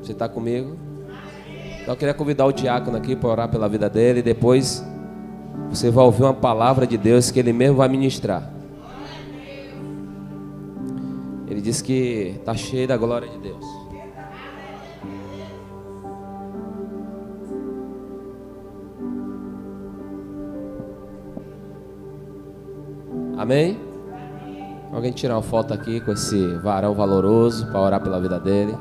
Você está comigo? Então eu queria convidar o diácono aqui para orar pela vida dele. E depois você vai ouvir uma palavra de Deus que ele mesmo vai ministrar. Ele diz que está cheio da glória de Deus. Amém? Alguém tirar uma foto aqui com esse varão valoroso para orar pela vida dele.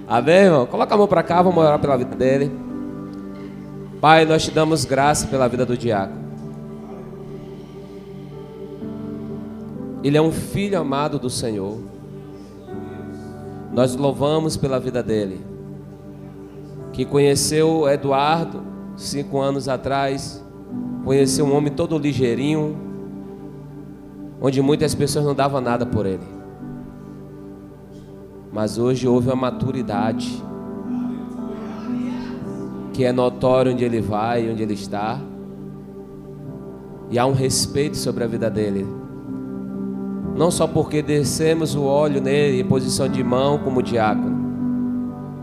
Amém, irmão? Coloca a mão para cá, vamos orar pela vida dele. Pai, nós te damos graça pela vida do diácono. Ele é um filho amado do Senhor. Nós louvamos pela vida dele, que conheceu Eduardo 5 anos atrás. Conheceu um homem todo ligeirinho, onde muitas pessoas não davam nada por ele. Mas hoje houve uma maturidade, que é notório onde ele vai, onde ele está. E há um respeito sobre a vida dele. Não só porque descemos o óleo nele em posição de mão como diácono,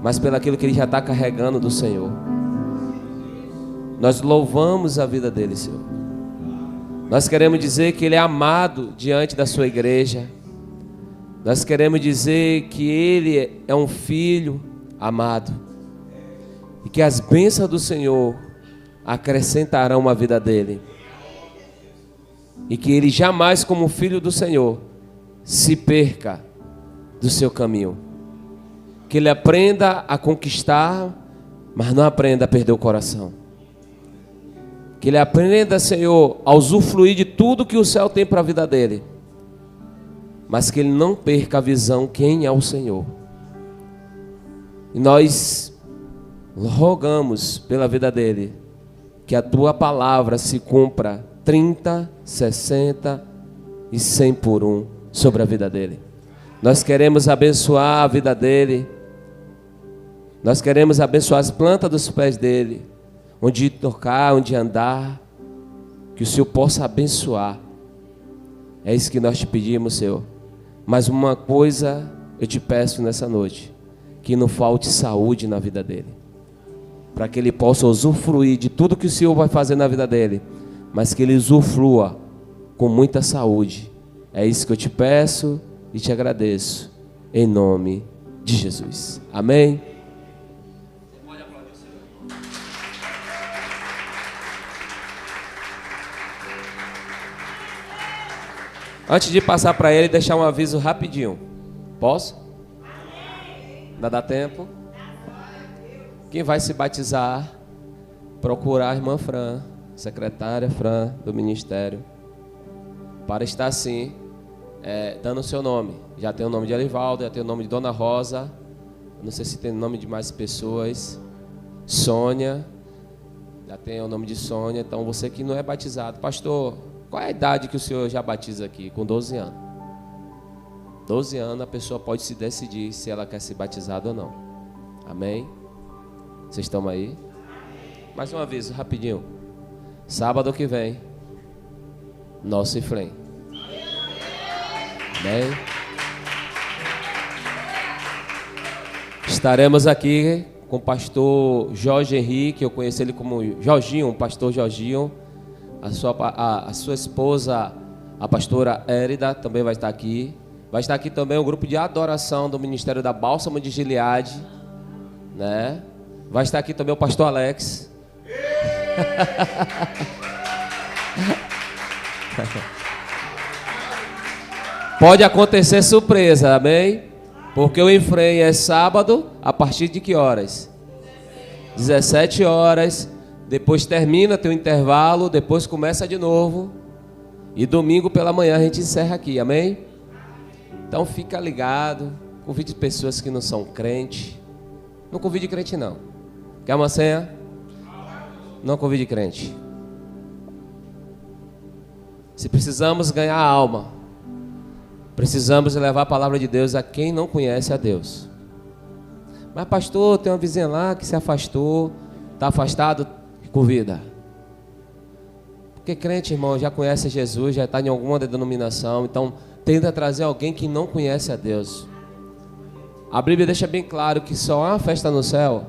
mas pelo aquilo que ele já está carregando do Senhor. Nós louvamos a vida dele, Senhor. Nós queremos dizer que ele é amado diante da sua igreja. Nós queremos dizer que ele é um filho amado. E que as bênçãos do Senhor acrescentarão a vida dele. E que ele jamais, como filho do Senhor, se perca do seu caminho. Que ele aprenda a conquistar, mas não aprenda a perder o coração. Que ele aprenda, Senhor, a usufruir de tudo que o céu tem para a vida dele. Mas que ele não perca a visão quem é o Senhor. E nós rogamos pela vida dele, que a tua palavra se cumpra 30, 60 e 100 por 1 sobre a vida dele. Nós queremos abençoar a vida dele. Nós queremos abençoar as plantas dos pés dele, onde tocar, onde andar, que o Senhor possa abençoar. É isso que nós te pedimos, Senhor. Mas uma coisa eu te peço nessa noite, que não falte saúde na vida dele, para que ele possa usufruir de tudo que o Senhor vai fazer na vida dele, mas que ele usufrua com muita saúde. É isso que eu te peço e te agradeço, em nome de Jesus. Amém? Antes de passar para ele, deixar um aviso rapidinho. Posso? Ainda dá tempo? Quem vai se batizar, procurar a irmã Fran, secretária Fran do ministério, para estar assim, dando o seu nome. Já tem o nome de Alivaldo, já tem o nome de Dona Rosa, não sei se tem o nome de mais pessoas, Sônia, já tem o nome de Sônia. Então você que não é batizado, pastor, qual é a idade que o senhor já batiza aqui? Com 12 anos. 12 anos a pessoa pode se decidir se ela quer ser batizada ou não. Amém? Vocês estão aí? Mais um aviso, rapidinho. Sábado que vem, nosso Ifrem. Amém? Estaremos aqui com o pastor Jorge Henrique, eu conheço ele como Jorginho, o pastor Jorginho. A sua esposa, a pastora Érida, também vai estar aqui. Vai estar aqui também o grupo de adoração do Ministério da Bálsamo de Gileade, né? Vai estar aqui também o pastor Alex. Pode acontecer surpresa, amém? Porque o Ifrem é sábado, a partir de que horas? 17 horas. Depois termina, tem um intervalo, depois começa de novo. E domingo pela manhã a gente encerra aqui, amém? Então fica ligado, convide pessoas que não são crente. Não convide crente não. Quer uma senha? Não convide crente. Se precisamos ganhar a alma, precisamos levar a palavra de Deus a quem não conhece a Deus. Mas pastor, tem uma vizinha lá que se afastou, está afastado, convida. Porque crente, irmão, já conhece Jesus, já está em alguma denominação, então tenta trazer alguém que não conhece a Deus. A Bíblia deixa bem claro que só há uma festa no céu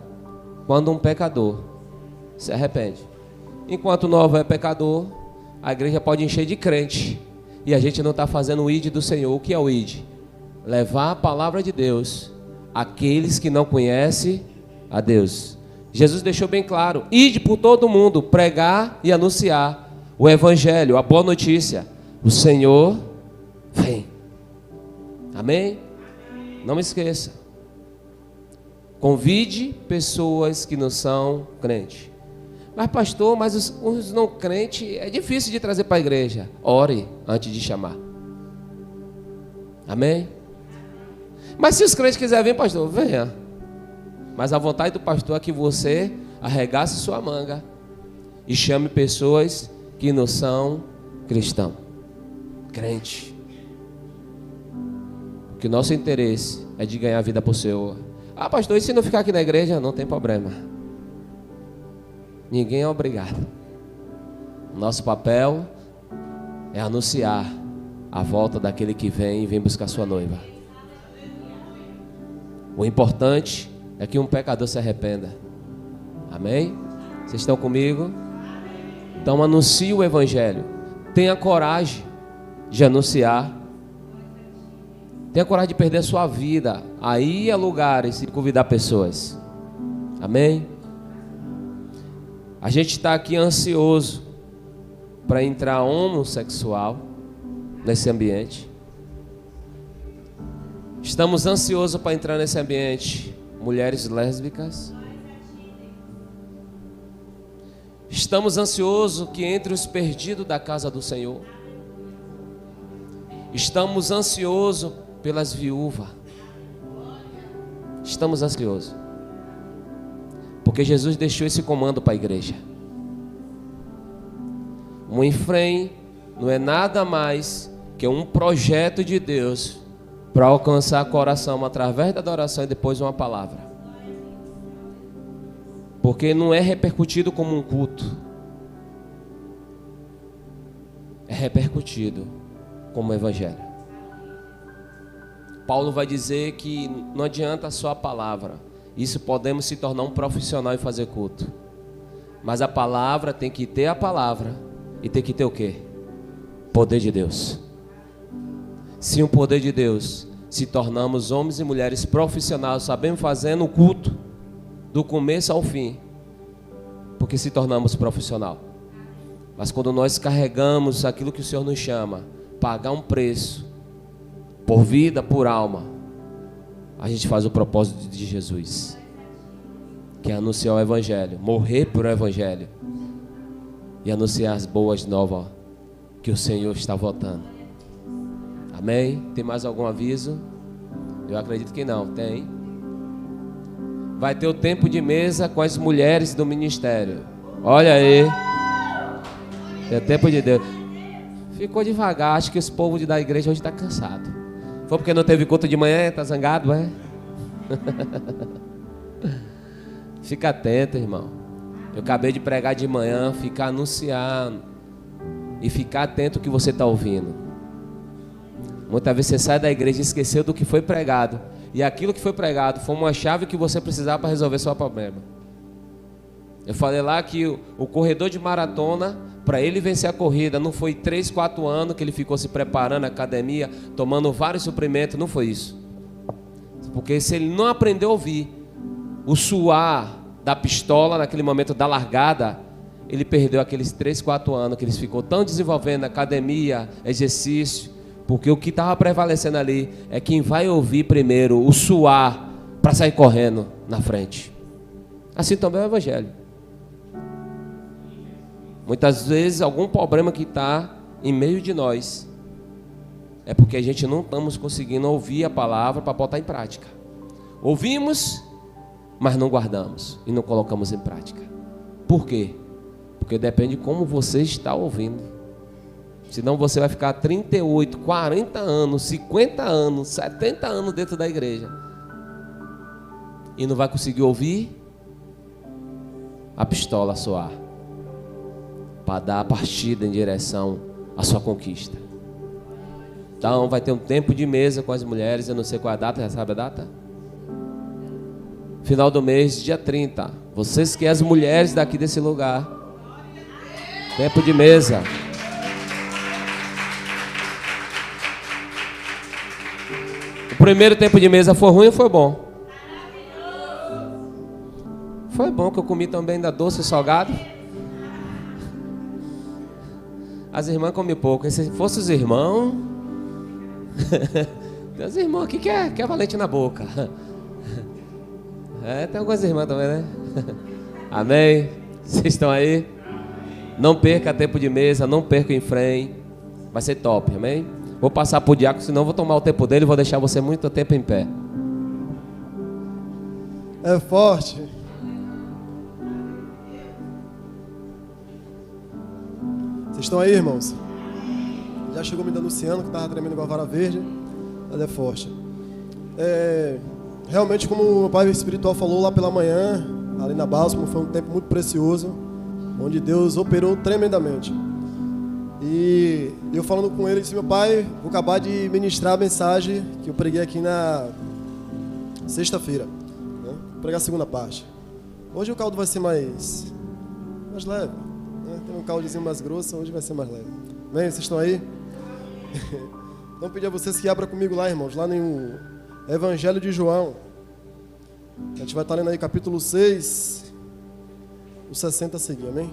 quando um pecador se arrepende. Enquanto o novo é pecador, a igreja pode encher de crente e a gente não está fazendo o ID do Senhor. O que é o ID? Levar a palavra de Deus àqueles que não conhecem a Deus. Jesus deixou bem claro: ide por todo mundo, pregar e anunciar o evangelho, a boa notícia. O Senhor vem. Amém? Não me esqueça. Convide pessoas que não são crentes. Mas pastor, mas os não crentes é difícil de trazer para a igreja. Ore antes de chamar. Amém? Mas se os crentes quiserem vir, pastor, venha. Mas a vontade do pastor é que você arregace sua manga e chame pessoas que não são cristãos, crente. Porque nosso interesse é de ganhar a vida para o Senhor. Ah, pastor, e se não ficar aqui na igreja? Não tem problema. Ninguém é obrigado. Nosso papel é anunciar a volta daquele que vem e vem buscar sua noiva. O importante é que um pecador se arrependa. Amém? Vocês estão comigo? Então anuncie o evangelho. Tenha coragem de anunciar. Tenha coragem de perder a sua vida a ir a lugares e convidar pessoas. Amém? A gente está aqui ansioso para entrar homossexual nesse ambiente. Estamos ansiosos para entrar nesse ambiente mulheres lésbicas. Estamos ansiosos que entre os perdidos da casa do Senhor. Estamos ansiosos pelas viúvas. Estamos ansiosos. Porque Jesus deixou esse comando para a igreja. O Efraim não é nada mais que um projeto de Deus para alcançar o coração através da adoração e depois uma palavra. Porque não é repercutido como um culto. É repercutido como evangelho. Paulo vai dizer que não adianta só a palavra. Isso podemos se tornar um profissional e fazer culto. Mas a palavra tem que ter a palavra e tem que ter o quê? Poder de Deus. Sem o poder de Deus, se tornamos homens e mulheres profissionais, sabemos fazendo o culto do começo ao fim, porque se tornamos profissional. Mas quando nós carregamos aquilo que o Senhor nos chama, pagar um preço por vida, por alma, a gente faz o propósito de Jesus, que é anunciar o evangelho, morrer por o evangelho e anunciar as boas novas que o Senhor está voltando. Amém? Tem mais algum aviso? Eu acredito que não. Tem? Vai ter o tempo de mesa com as mulheres do ministério. Olha aí. Tem tempo de Deus. Ficou devagar. Acho que esse povo da igreja hoje está cansado. Foi porque não teve culto de manhã? Está zangado, é? Fica atento, irmão. Eu acabei de pregar de manhã. Ficar anunciando. E ficar atento ao que você está ouvindo. Muitas vezes você sai da igreja e esqueceu do que foi pregado. E aquilo que foi pregado foi uma chave que você precisava para resolver seu problema. Eu falei lá que o corredor de maratona, para ele vencer a corrida, não foi 3, 4 anos que ele ficou se preparando na academia, tomando vários suprimentos, não foi isso. Porque se ele não aprendeu a ouvir o suar da pistola naquele momento da largada, ele perdeu aqueles 3, 4 anos que ele ficou tão desenvolvendo academia, exercício. Porque o que estava prevalecendo ali é quem vai ouvir primeiro o suar para sair correndo na frente. Assim também é o evangelho. Muitas vezes algum problema que está em meio de nós, é porque a gente não estamos conseguindo ouvir a palavra para botar em prática. Ouvimos, mas não guardamos e não colocamos em prática. Por quê? Porque depende de como você está ouvindo. Senão você vai ficar 38, 40 anos, 50 anos, 70 anos dentro da igreja e não vai conseguir ouvir a pistola soar para dar a partida em direção à sua conquista. Então vai ter um tempo de mesa com as mulheres. Eu não sei qual é a data, já sabe a data? Final do mês, dia 30. Vocês que as mulheres daqui desse lugar, tempo de mesa. O primeiro tempo de mesa foi ruim ou foi bom? Foi bom, que eu comi também da doce e salgado. As irmãs comem pouco. Se fosse os irmãos... Tem os irmãos aqui que é valente na boca. Tem algumas irmãs também, né? Amém? Vocês estão aí? Não perca tempo de mesa, não perca em frente. Vai ser top, amém? Vou passar para o diácono, senão vou tomar o tempo dele e vou deixar você muito tempo em pé. É forte. Vocês estão aí, irmãos? Já chegou me denunciando que estava tremendo igual a vara verde. Mas é forte. Realmente, como o meu pai espiritual falou lá pela manhã, ali na Bálsamo, foi um tempo muito precioso, onde Deus operou tremendamente. E eu falando com ele, disse: meu pai, vou acabar de ministrar a mensagem que eu preguei aqui na sexta-feira, né? Vou pregar a segunda parte. Hoje o caldo vai ser mais leve, né? Tem um caldozinho mais grosso, hoje vai ser mais leve. Bem, vocês estão aí? Então pedir a vocês que abram comigo lá, irmãos, lá no Evangelho de João. A gente vai estar lendo aí capítulo 6, o 60 a seguir, amém?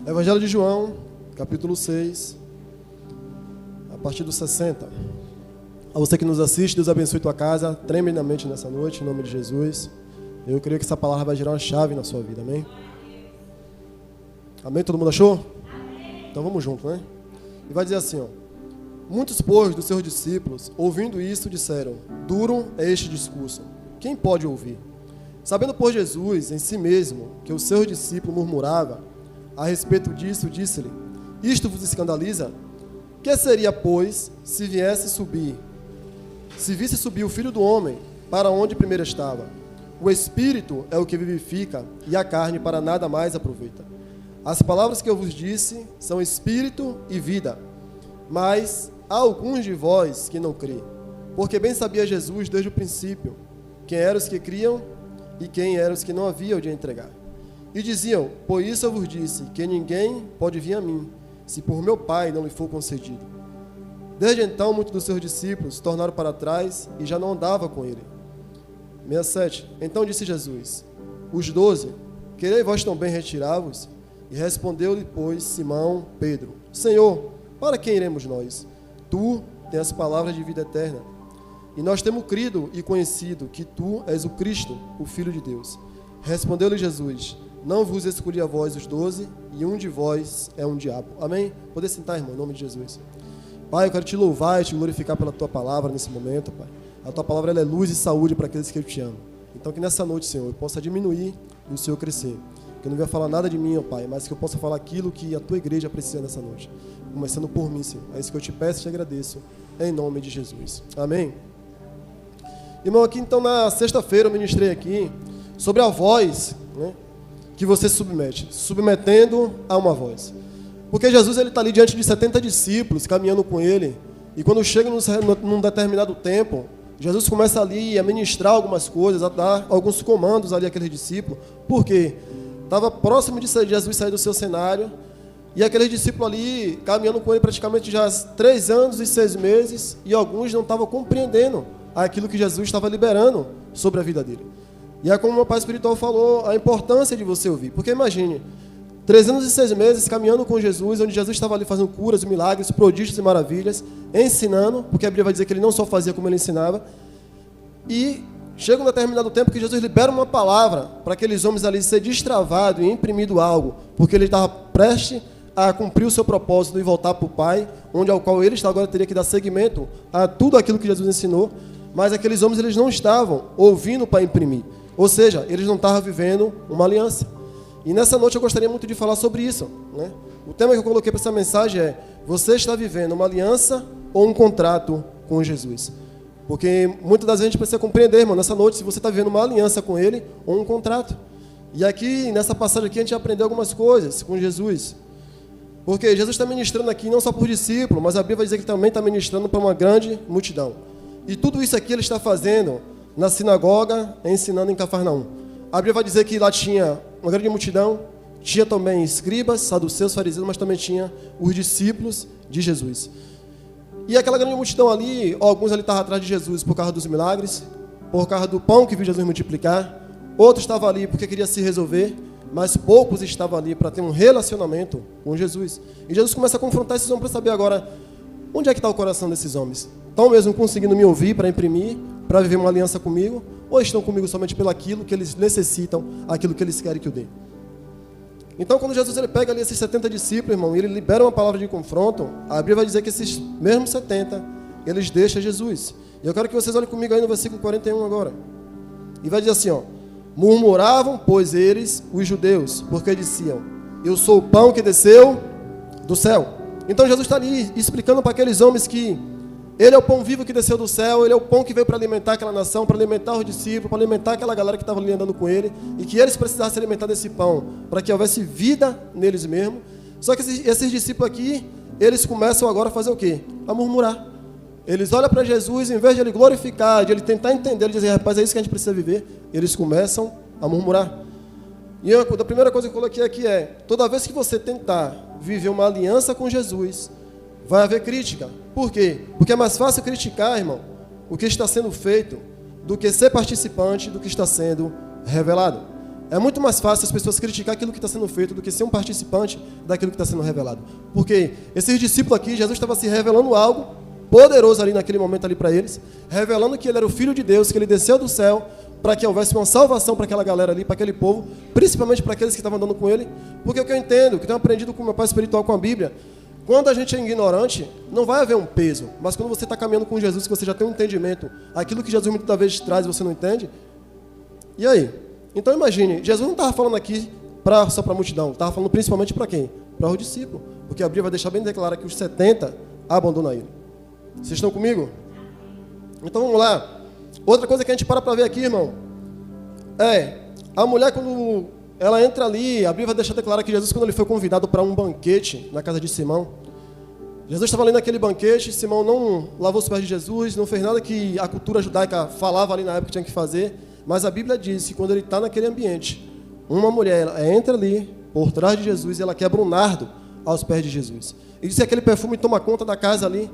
Evangelho de João, capítulo 6, a partir do 60. A você que nos assiste, Deus abençoe tua casa tremendamente nessa noite, em nome de Jesus. Eu creio que essa palavra vai gerar uma chave na sua vida, amém? Amém? Todo mundo achou? Amém. Então vamos junto, né? E vai dizer assim, ó: muitos, pois, dos seus discípulos, ouvindo isso, disseram: duro é este discurso, quem pode ouvir? Sabendo, por Jesus, em si mesmo, que o seu discípulo murmurava a respeito disso, disse-lhe: isto vos escandaliza? Que seria, pois, se visse subir o Filho do Homem para onde primeiro estava? O Espírito é o que vivifica, e a carne para nada mais aproveita. As palavras que eu vos disse são Espírito e vida. Mas há alguns de vós que não crêem, porque bem sabia Jesus desde o princípio quem eram os que criam e quem eram os que não haviam de entregar. E diziam: por isso eu vos disse que ninguém pode vir a mim, se por meu Pai não lhe for concedido. Desde então, muitos dos seus discípulos tornaram para trás e já não andavam com ele. 67. Então disse Jesus: os 12, quereis vós também retirar-vos? E respondeu-lhe, pois, Simão Pedro: Senhor, para quem iremos nós? Tu tens as palavras de vida eterna. E nós temos crido e conhecido que tu és o Cristo, o Filho de Deus. Respondeu-lhe Jesus: não vos escolhi a vós os 12, e um de vós é um diabo. Amém? Poder sentar, irmão, em nome de Jesus. Pai, eu quero te louvar e te glorificar pela tua palavra nesse momento, Pai. A tua palavra, ela é luz e saúde para aqueles que eu te amo. Então que nessa noite, Senhor, eu possa diminuir e o Senhor crescer. Que eu não venha falar nada de mim, ó Pai, mas que eu possa falar aquilo que a tua igreja precisa nessa noite. Começando por mim, Senhor. É isso que eu te peço e te agradeço, em nome de Jesus. Amém? Irmão, aqui então na sexta-feira eu ministrei aqui sobre a voz, né, que você submete, submetendo a uma voz. Porque Jesus está ali diante de 70 discípulos, caminhando com ele, e quando chega num determinado tempo, Jesus começa ali a ministrar algumas coisas, a dar alguns comandos ali àqueles discípulos. Por quê? Estava próximo de Jesus sair do seu cenário, e aqueles discípulos ali, caminhando com ele praticamente já há 3 anos e 6 meses, e alguns não estavam compreendendo aquilo que Jesus estava liberando sobre a vida dele. E é como o meu pai espiritual falou, a importância de você ouvir. Porque imagine, 3 anos e 6 meses caminhando com Jesus, onde Jesus estava ali fazendo curas, milagres, prodígios e maravilhas, ensinando, porque a Bíblia vai dizer que ele não só fazia como ele ensinava. E chega um determinado tempo que Jesus libera uma palavra para aqueles homens ali ser destravado e imprimido algo, porque ele estava prestes a cumprir o seu propósito e voltar para o Pai, onde ao qual ele agora teria que dar seguimento a tudo aquilo que Jesus ensinou, mas aqueles homens eles não estavam ouvindo para imprimir, ou seja, eles não estavam vivendo uma aliança. E nessa noite eu gostaria muito de falar sobre isso, né? O tema que eu coloquei para essa mensagem é: você está vivendo uma aliança ou um contrato com Jesus? Porque muitas das vezes a gente precisa compreender, irmão, nessa noite, se você está vivendo uma aliança com Ele ou um contrato. E aqui, nessa passagem aqui, a gente aprendeu algumas coisas com Jesus. Porque Jesus está ministrando aqui não só por discípulo, mas a Bíblia vai dizer que ele também está ministrando para uma grande multidão. E tudo isso aqui ele está fazendo na sinagoga, ensinando em Cafarnaum. A Bíblia vai dizer que lá tinha uma grande multidão, tinha também escribas, saduceus, fariseus, mas também tinha os discípulos de Jesus. E aquela grande multidão ali, alguns ali estavam atrás de Jesus por causa dos milagres, por causa do pão que viu Jesus multiplicar, outros estavam ali porque queria se resolver, mas poucos estavam ali para ter um relacionamento com Jesus. E Jesus começa a confrontar esses homens para saber agora, onde é que está o coração desses homens? Estão mesmo conseguindo me ouvir para imprimir, para viver uma aliança comigo, ou estão comigo somente pelo aquilo que eles necessitam, aquilo que eles querem que eu dê? Então, quando Jesus ele pega ali esses 70 discípulos, irmão, e ele libera uma palavra de confronto, a Bíblia vai dizer que esses mesmos 70, eles deixam Jesus. E eu quero que vocês olhem comigo aí no versículo 41 agora. E vai dizer assim, ó: murmuravam, pois eles, os judeus, porque diziam: eu sou o pão que desceu do céu. Então Jesus está ali explicando para aqueles homens que ele é o pão vivo que desceu do céu, ele é o pão que veio para alimentar aquela nação, para alimentar os discípulos, para alimentar aquela galera que estava ali andando com ele, e que eles precisavam se alimentar desse pão, para que houvesse vida neles mesmos. Só que esses discípulos aqui, eles começam agora a fazer o quê? A murmurar. Eles olham para Jesus, em vez de ele glorificar, de ele tentar entender, ele dizem: rapaz, é isso que a gente precisa viver. Eles começam a murmurar. E a primeira coisa que eu coloquei aqui é: toda vez que você tentar viver uma aliança com Jesus, vai haver crítica. Por quê? Porque é mais fácil criticar, irmão, o que está sendo feito, do que ser participante do que está sendo revelado. É muito mais fácil as pessoas criticar aquilo que está sendo feito do que ser um participante daquilo que está sendo revelado. Porque esses discípulos aqui, Jesus estava se revelando algo poderoso ali naquele momento ali para eles, revelando que ele era o Filho de Deus, que ele desceu do céu para que houvesse uma salvação para aquela galera ali, para aquele povo, principalmente para aqueles que estavam andando com ele. Porque o que eu entendo, que tenho aprendido com o meu pai espiritual, com a Bíblia, quando a gente é ignorante, não vai haver um peso. Mas quando você está caminhando com Jesus, que você já tem um entendimento, aquilo que Jesus muitas vezes traz e você não entende, e aí? Então imagine, Jesus não estava falando aqui só para a multidão, estava falando principalmente para quem? Para os discípulos. Porque a Bíblia vai deixar bem declarado que os 70 abandonam ele. Vocês estão comigo? Então vamos lá. Outra coisa que a gente para ver aqui, irmão, é a mulher, quando ela entra ali, a Bíblia vai deixar declarar que Jesus, quando ele foi convidado para um banquete na casa de Simão, Jesus estava ali naquele banquete, Simão não lavou os pés de Jesus, não fez nada que a cultura judaica falava ali na época que tinha que fazer, mas a Bíblia diz que quando ele está naquele ambiente, uma mulher ela entra ali por trás de Jesus e ela quebra um nardo aos pés de Jesus. E diz que aquele perfume toma conta da casa ali.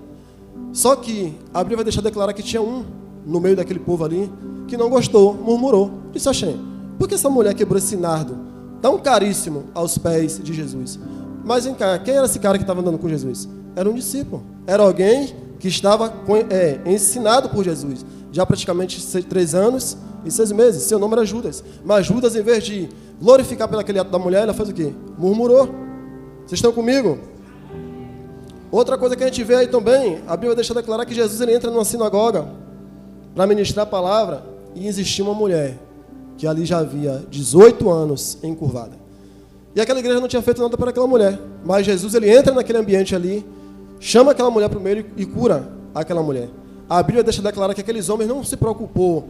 Só que a Bíblia vai deixar declarar que tinha um no meio daquele povo ali que não gostou, murmurou, disse: achei, por que essa mulher quebrou esse nardo tão caríssimo aos pés de Jesus? Mas vem cá, quem era esse cara que estava andando com Jesus? Era um discípulo, era alguém que estava ensinado por Jesus, já praticamente 3 anos e 6 meses, seu nome era Judas. Mas Judas, em vez de glorificar pelo aquele ato da mulher, ela fez o quê? Murmurou. Vocês estão comigo? Outra coisa que a gente vê aí também, a Bíblia deixa declarar que Jesus ele entra numa sinagoga para ministrar a palavra e existia uma mulher que ali já havia 18 anos encurvada. E aquela igreja não tinha feito nada para aquela mulher, mas Jesus ele entra naquele ambiente ali, chama aquela mulher para o meio e cura aquela mulher. A Bíblia deixa declarar que aqueles homens não se preocupou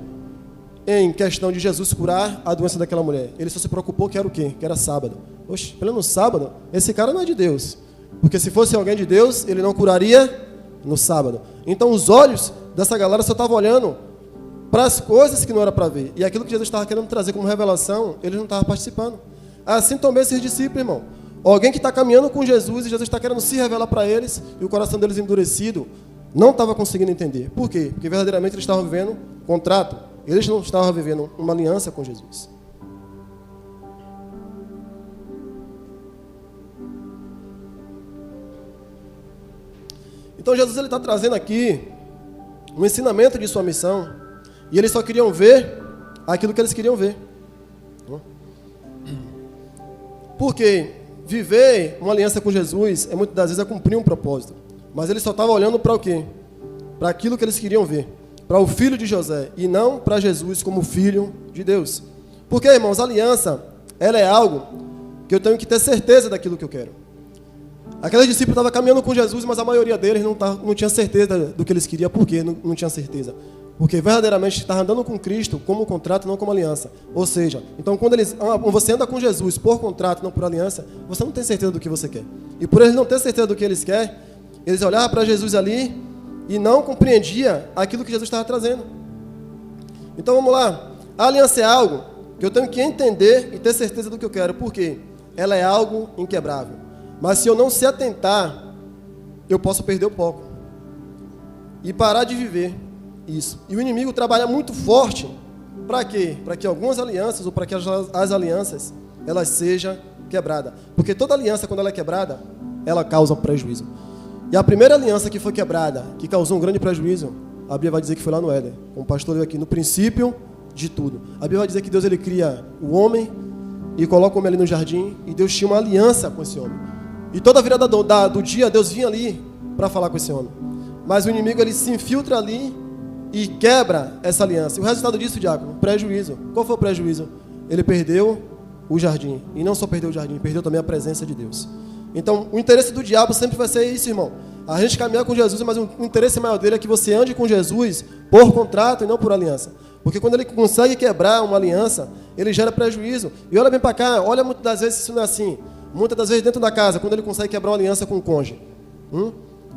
em questão de Jesus curar a doença daquela mulher. Ele só se preocupou que era o quê? Que era sábado. Oxe, pelo menos sábado, esse cara não é de Deus. Porque se fosse alguém de Deus, ele não curaria no sábado. Então os olhos dessa galera só estavam olhando para as coisas que não era para ver. E aquilo que Jesus estava querendo trazer como revelação, eles não estavam participando. Assim também esses discípulos, irmão. Alguém que está caminhando com Jesus e Jesus está querendo se revelar para eles e o coração deles endurecido, não estava conseguindo entender. Por quê? Porque verdadeiramente eles estavam vivendo contrato Eles não estavam vivendo uma aliança com Jesus. Então Jesus está trazendo aqui um ensinamento de sua missão, e eles só queriam ver aquilo que eles queriam ver. Porque viver uma aliança com Jesus muitas das vezes é cumprir um propósito, mas eles só estavam olhando para o quê? Para aquilo que eles queriam ver, para o filho de José, e não para Jesus como filho de Deus. Porque, irmãos, a aliança, ela é algo que eu tenho que ter certeza daquilo que eu quero. Aqueles discípulos estavam caminhando com Jesus, mas a maioria deles não tinha certeza do que eles queriam. Por quê? Não tinha certeza. Porque verdadeiramente estava andando com Cristo como contrato, não como aliança. Ou seja, então quando você anda com Jesus por contrato, não por aliança, você não tem certeza do que você quer. E por eles não ter certeza do que eles querem, eles olhavam para Jesus ali e não compreendiam aquilo que Jesus estava trazendo. Então vamos lá. A aliança é algo que eu tenho que entender e ter certeza do que eu quero. Por quê? Ela é algo inquebrável. Mas se eu não se atentar, eu posso perder o foco e parar de viver isso. E o inimigo trabalha muito forte para quê? Para que algumas alianças ou para que as alianças elas sejam quebradas. Porque toda aliança, quando ela é quebrada, ela causa prejuízo. E a primeira aliança que foi quebrada, que causou um grande prejuízo, a Bíblia vai dizer que foi lá no Éden. Como o pastor leu aqui, no princípio de tudo. A Bíblia vai dizer que Deus ele cria o homem e coloca o homem ali no jardim, e Deus tinha uma aliança com esse homem. E toda a virada do dia, Deus vinha ali para falar com esse homem. Mas o inimigo, ele se infiltra ali e quebra essa aliança. E o resultado disso, diácono, prejuízo. Qual foi o prejuízo? Ele perdeu o jardim. E não só perdeu o jardim, perdeu também a presença de Deus. Então, o interesse do diabo sempre vai ser isso, irmão. A gente caminhar com Jesus, mas o interesse maior dele é que você ande com Jesus por contrato e não por aliança. Porque quando ele consegue quebrar uma aliança, ele gera prejuízo. E olha bem para cá, olha muitas das vezes isso não é assim. Muitas das vezes dentro da casa, quando ele consegue quebrar uma aliança com o cônjuge.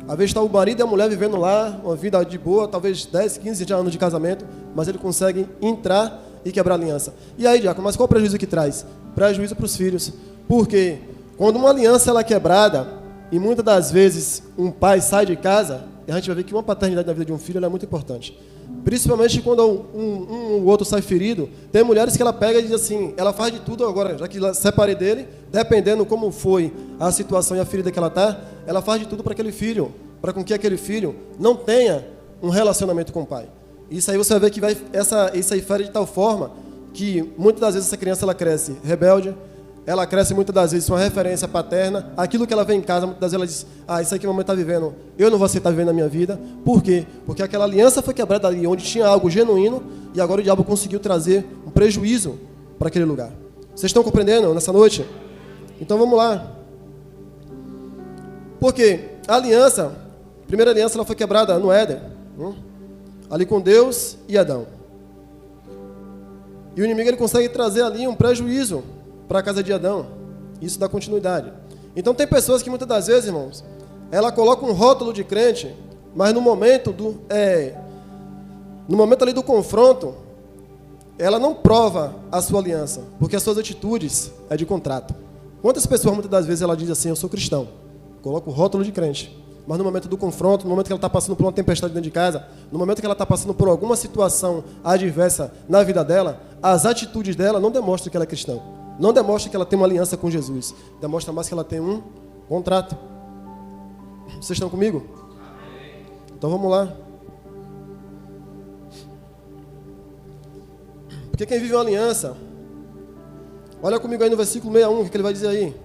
Às vezes está o marido e a mulher vivendo lá, uma vida de boa, talvez 10, 15 anos de casamento, mas ele consegue entrar e quebrar a aliança. E aí, diácono, mas qual o prejuízo que traz? Prejuízo para os filhos. Porque quando uma aliança ela é quebrada, e muitas das vezes um pai sai de casa, a gente vai ver que uma paternidade na vida de um filho ela é muito importante. Principalmente quando o outro sai ferido, tem mulheres que ela pega e diz assim, ela faz de tudo agora, já que ela separei dele, dependendo como foi a situação e a ferida que ela está, ela faz de tudo para aquele filho, para com que aquele filho não tenha um relacionamento com o pai. Isso aí você vai ver que isso aí fere de tal forma que muitas das vezes essa criança ela cresce rebelde, ela cresce muitas das vezes uma referência paterna, aquilo que ela vê em casa, muitas vezes ela diz, isso aí que a mamãe está vivendo, eu não vou aceitar vivendo na minha vida. Por quê? Porque aquela aliança foi quebrada ali, onde tinha algo genuíno, e agora o diabo conseguiu trazer um prejuízo para aquele lugar. Vocês estão compreendendo nessa noite? Então vamos lá. Porque a aliança, a primeira aliança ela foi quebrada no Éden, ali com Deus e Adão. E o inimigo ele consegue trazer ali um prejuízo para a casa de Adão. Isso dá continuidade. Então tem pessoas que muitas das vezes, irmãos, ela coloca um rótulo de crente, mas no momento ali do confronto, ela não prova a sua aliança, porque as suas atitudes é de contrato. Quantas pessoas muitas das vezes ela diz assim, eu sou cristão, coloca o rótulo de crente, mas no momento do confronto, no momento que ela está passando por uma tempestade dentro de casa, no momento que ela está passando por alguma situação adversa na vida dela, as atitudes dela não demonstram que ela é cristã. Não demonstra que ela tem uma aliança com Jesus. Demonstra mais que ela tem um contrato. Vocês estão comigo? Então vamos lá. Porque quem vive uma aliança, olha comigo aí no versículo 61, o que ele vai dizer aí?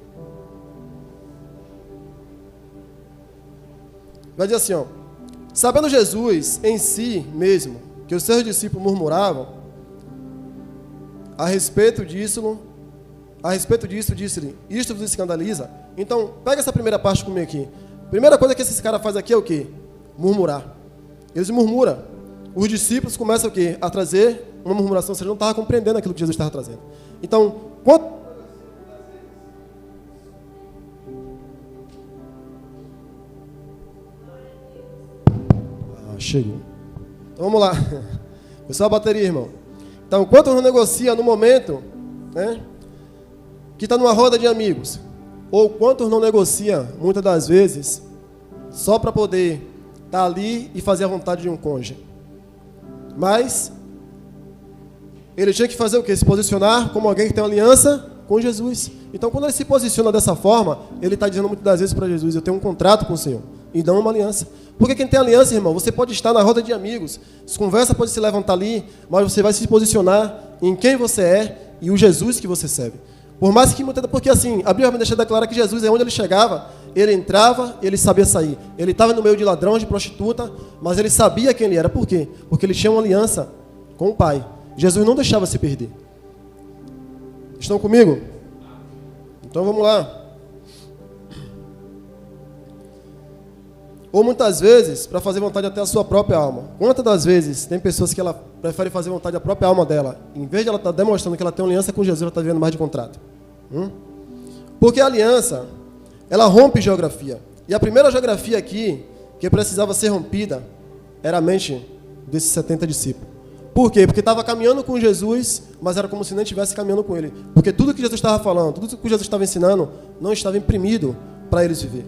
Vai dizer assim, ó. Sabendo Jesus em si mesmo, que os seus discípulos murmuravam, a respeito disso, disse-lhe, isto vos escandaliza? Então, pega essa primeira parte comigo aqui. Primeira coisa que esses caras fazem aqui é o quê? Murmurar. Eles murmuram. Os discípulos começam o quê? A trazer uma murmuração, você não estava compreendendo aquilo que Jesus estava trazendo. Então, chegou. Então vamos lá. Foi só a bateria, irmão. Então, quanto não negocia no momento, né? Que está numa roda de amigos, ou quantos não negocia, muitas das vezes, só para poder estar ali e fazer a vontade de um cônjuge. Mas, Ele tinha que fazer o quê? Se posicionar como alguém que tem uma aliança com Jesus. Então, quando ele se posiciona dessa forma, ele está dizendo muitas das vezes para Jesus: eu tenho um contrato com o Senhor, e não uma aliança. Porque quem tem aliança, irmão, você pode estar na roda de amigos, as conversas podem se levantar ali, mas você vai se posicionar em quem você é e o Jesus que você serve. Por mais que muitas... Porque assim, a Bíblia vai deixar declarar que Jesus, é onde ele chegava, ele entrava, ele sabia sair. Ele estava no meio de ladrão, de prostituta, mas ele sabia quem ele era. Por quê? Porque ele tinha uma aliança com o Pai. Jesus não deixava se perder. Estão comigo? Então vamos lá. Ou muitas vezes, para fazer vontade até a sua própria alma. Quantas das vezes tem pessoas que ela prefere fazer vontade da própria alma dela? Em vez de ela estar demonstrando que ela tem uma aliança com Jesus, ela está vivendo mais de contrato. Porque a aliança, ela rompe geografia. E a primeira geografia aqui, que precisava ser rompida, era a mente desses 70 discípulos. Por quê? Porque estava caminhando com Jesus, mas era como se nem estivesse caminhando com ele. Porque tudo que Jesus estava falando, tudo que Jesus estava ensinando, não estava imprimido para eles viver.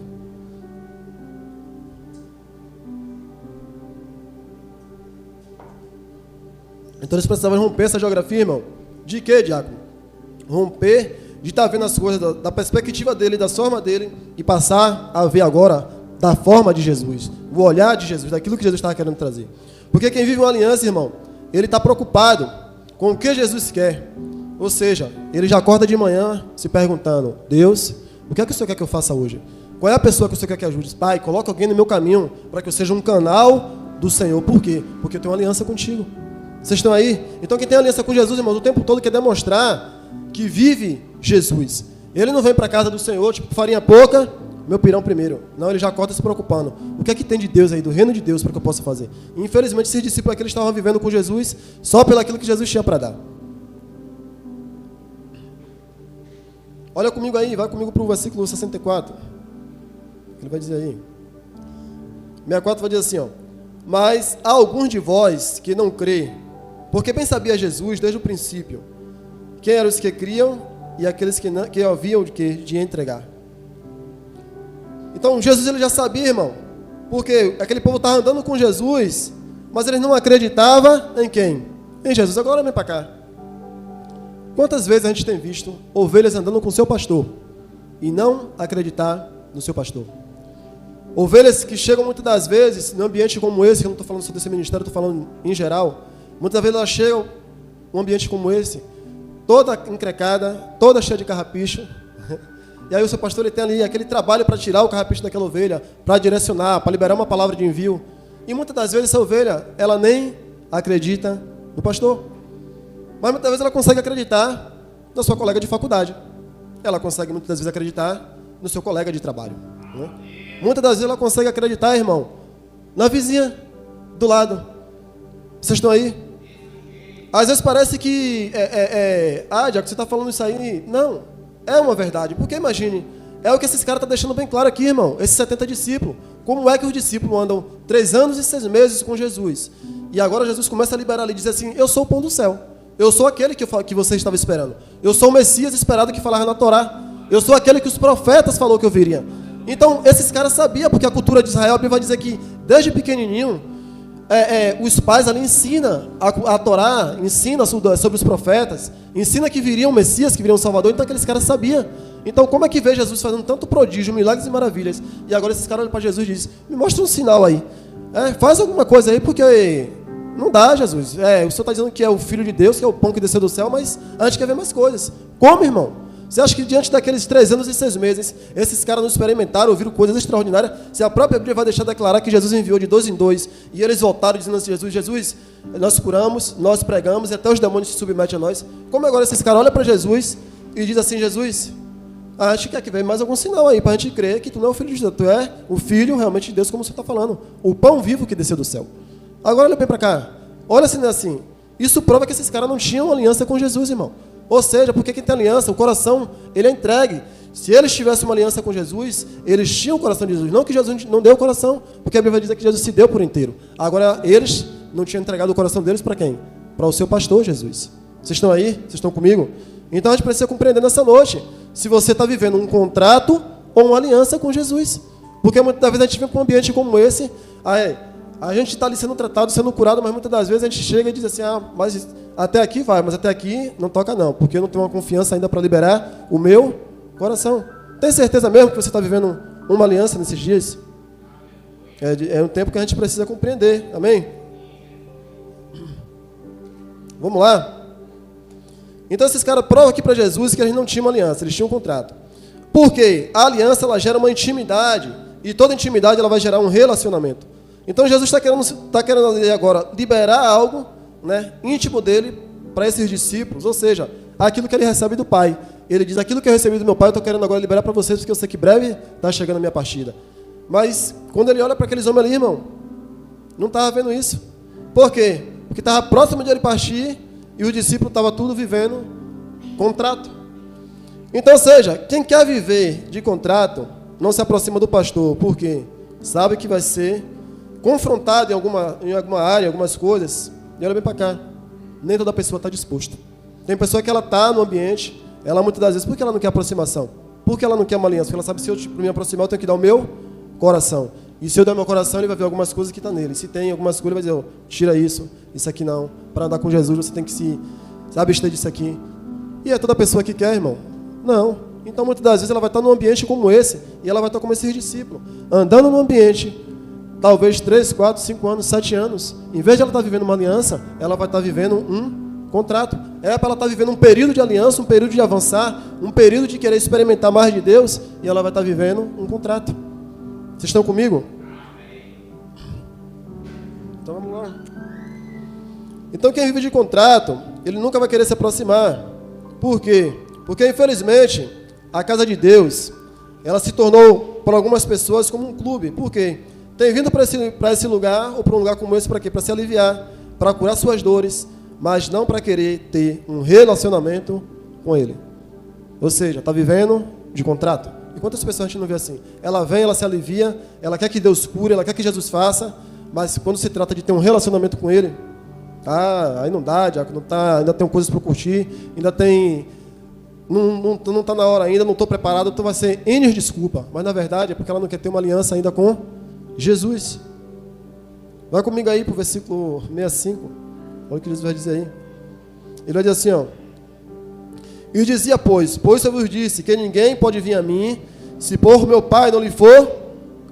Então eles precisavam romper essa geografia, irmão. De quê, diácono? Romper de estar vendo as coisas da perspectiva dele, da forma dele, e passar a ver agora da forma de Jesus, o olhar de Jesus, daquilo que Jesus estava querendo trazer. Porque quem vive uma aliança, irmão, ele está preocupado com o que Jesus quer. Ou seja, ele já acorda de manhã se perguntando: Deus, o que é que o Senhor quer que eu faça hoje? Qual é a pessoa que o Senhor quer que ajude? Pai, coloca alguém no meu caminho para que eu seja um canal do Senhor. Por quê? Porque eu tenho uma aliança contigo. Vocês estão aí? Então quem tem aliança com Jesus, irmão, o tempo todo quer demonstrar que vive Jesus. Ele não vem para a casa do Senhor, tipo, farinha pouca, meu pirão primeiro. Não, ele já acorda se preocupando. O que é que tem de Deus aí, do reino de Deus, para que eu possa fazer? E, infelizmente, esses discípulos aqui, eles estavam vivendo com Jesus só pelo aquilo que Jesus tinha para dar. Olha comigo aí, vai comigo para o versículo 64. Ele vai dizer aí. 64 vai dizer assim, ó: mas há alguns de vós que não crê, porque bem sabia Jesus desde o princípio quem eram os que criam e aqueles que haviam de entregar. Então Jesus, ele já sabia, irmão, porque aquele povo estava andando com Jesus, mas eles não acreditavam em quem? Em Jesus. Agora vem para cá. Quantas vezes a gente tem visto ovelhas andando com o seu pastor e não acreditar no seu pastor? Ovelhas que chegam muitas das vezes num ambiente como esse, que eu não estou falando só desse ministério, estou falando em geral. Muitas vezes elas chegam num ambiente como esse, toda encrecada, toda cheia de carrapicho. E aí o seu pastor, ele tem ali aquele trabalho para tirar o carrapicho daquela ovelha, para direcionar, para liberar uma palavra de envio. E muitas das vezes essa ovelha, ela nem acredita no pastor. Mas muitas vezes ela consegue acreditar na sua colega de faculdade. Ela consegue muitas das vezes acreditar no seu colega de trabalho, né? Muitas das vezes ela consegue acreditar, irmão, na vizinha do lado. Vocês estão aí? Às vezes parece que Diaco, você está falando isso aí. Não, é uma verdade. Porque imagine, é o que esses caras estão deixando bem claro aqui, irmão. Esses 70 discípulos. Como é que os discípulos andam 3 anos e 6 meses com Jesus? E agora Jesus começa a liberar ali e diz assim: eu sou o pão do céu. Eu sou aquele que você estava esperando. Eu sou o Messias esperado que falava na Torá. Eu sou aquele que os profetas falaram que eu viria. Então, esses caras sabiam, porque a cultura de Israel, a Bíblia vai dizer que, desde pequenininho, os pais ali ensinam a Torá, ensina sobre os profetas, ensina que viria um Messias, que viria um Salvador. Então, aqueles caras sabiam. Então, como é que vê Jesus fazendo tanto prodígio, milagres e maravilhas? E agora esses caras olham para Jesus e dizem: me mostra um sinal aí. Faz alguma coisa aí, porque não dá, Jesus. O Senhor está dizendo que é o Filho de Deus, que é o pão que desceu do céu, mas a gente quer ver mais coisas. Como, irmão? Você acha que diante daqueles 3 anos e 6 meses, esses caras não experimentaram, ouviram coisas extraordinárias? Se a própria Bíblia vai deixar declarar que Jesus enviou de 2 em 2, e eles voltaram dizendo assim: Jesus, nós curamos, nós pregamos, e até os demônios se submetem a nós. Como agora esses caras olham para Jesus e dizem assim: Jesus, a gente quer que venha mais algum sinal aí, para a gente crer que tu não é o Filho de Deus, tu é o Filho realmente de Deus, como você está falando, o pão vivo que desceu do céu. Agora olha bem para cá, olha assim, isso prova que esses caras não tinham aliança com Jesus, irmão. Ou seja, porque quem tem aliança, o coração, ele é entregue. Se eles tivessem uma aliança com Jesus, eles tinham o coração de Jesus. Não que Jesus não deu o coração, porque a Bíblia vai dizer que Jesus se deu por inteiro. Agora, eles não tinham entregado o coração deles para quem? Para o seu pastor, Jesus. Vocês estão aí? Vocês estão comigo? Então, a gente precisa compreender nessa noite se você está vivendo um contrato ou uma aliança com Jesus. Porque muitas vezes a gente vem para um ambiente como esse, A gente está ali sendo tratado, sendo curado, mas muitas das vezes a gente chega e diz assim, mas até aqui vai, mas até aqui não toca não, porque eu não tenho uma confiança ainda para liberar o meu coração. Tem certeza mesmo que você está vivendo uma aliança nesses dias? É um tempo que a gente precisa compreender, amém? Vamos lá? Então esses caras provam aqui para Jesus que eles não tinham uma aliança, eles tinham um contrato. Por quê? A aliança ela gera uma intimidade, e toda intimidade ela vai gerar um relacionamento. Então Jesus está querendo ali agora liberar algo, né, íntimo dele para esses discípulos, ou seja, aquilo que ele recebe do Pai. Ele diz, aquilo que eu recebi do meu Pai, eu estou querendo agora liberar para vocês, porque eu sei que breve está chegando a minha partida. Mas quando ele olha para aqueles homens ali, irmão, não estava vendo isso. Por quê? Porque estava próximo de ele partir e o discípulo estava tudo vivendo contrato. Então, ou seja, quem quer viver de contrato não se aproxima do pastor, porque sabe que vai ser confrontado em alguma área, em algumas coisas. E olha bem para cá, nem toda pessoa está disposta. Tem pessoa que ela está no ambiente, ela muitas das vezes, por que ela não quer aproximação? Por que ela não quer uma aliança? Porque ela sabe que se eu me aproximar, eu tenho que dar o meu coração. E se eu der meu coração, ele vai ver algumas coisas que estão nele. Se tem algumas coisas, ele vai dizer, tira isso aqui não. Para andar com Jesus, você tem que se abster disso aqui. E é toda pessoa que quer, irmão? Não. Então, muitas das vezes, ela vai estar num ambiente como esse, e ela vai estar como esses discípulos, andando num ambiente, talvez 3, 4, 5 anos, 7 anos. Em vez de ela estar vivendo uma aliança, ela vai estar vivendo um contrato. É para ela estar vivendo um período de aliança, um período de avançar, um período de querer experimentar mais de Deus, e ela vai estar vivendo um contrato. Vocês estão comigo? Então vamos lá. Então quem vive de contrato, ele nunca vai querer se aproximar. Por quê? Porque infelizmente a casa de Deus, ela se tornou para algumas pessoas como um clube. Por quê? Tem vindo para esse lugar, ou para um lugar como esse, para quê? Para se aliviar, para curar suas dores, mas não para querer ter um relacionamento com Ele. Ou seja, está vivendo de contrato. E quantas pessoas a gente não vê assim? Ela vem, ela se alivia, ela quer que Deus cure, ela quer que Jesus faça, mas quando se trata de ter um relacionamento com Ele, aí não dá, Diácono, ainda tem coisas para curtir, ainda tem... Não está na hora ainda, não estou preparado, então vai ser N desculpa. Mas na verdade é porque ela não quer ter uma aliança ainda com Jesus. Vai comigo aí para o versículo 65. Olha o que Jesus vai dizer aí. Ele vai dizer assim, ó. E dizia, pois eu vos disse que ninguém pode vir a mim, se por meu Pai não lhe for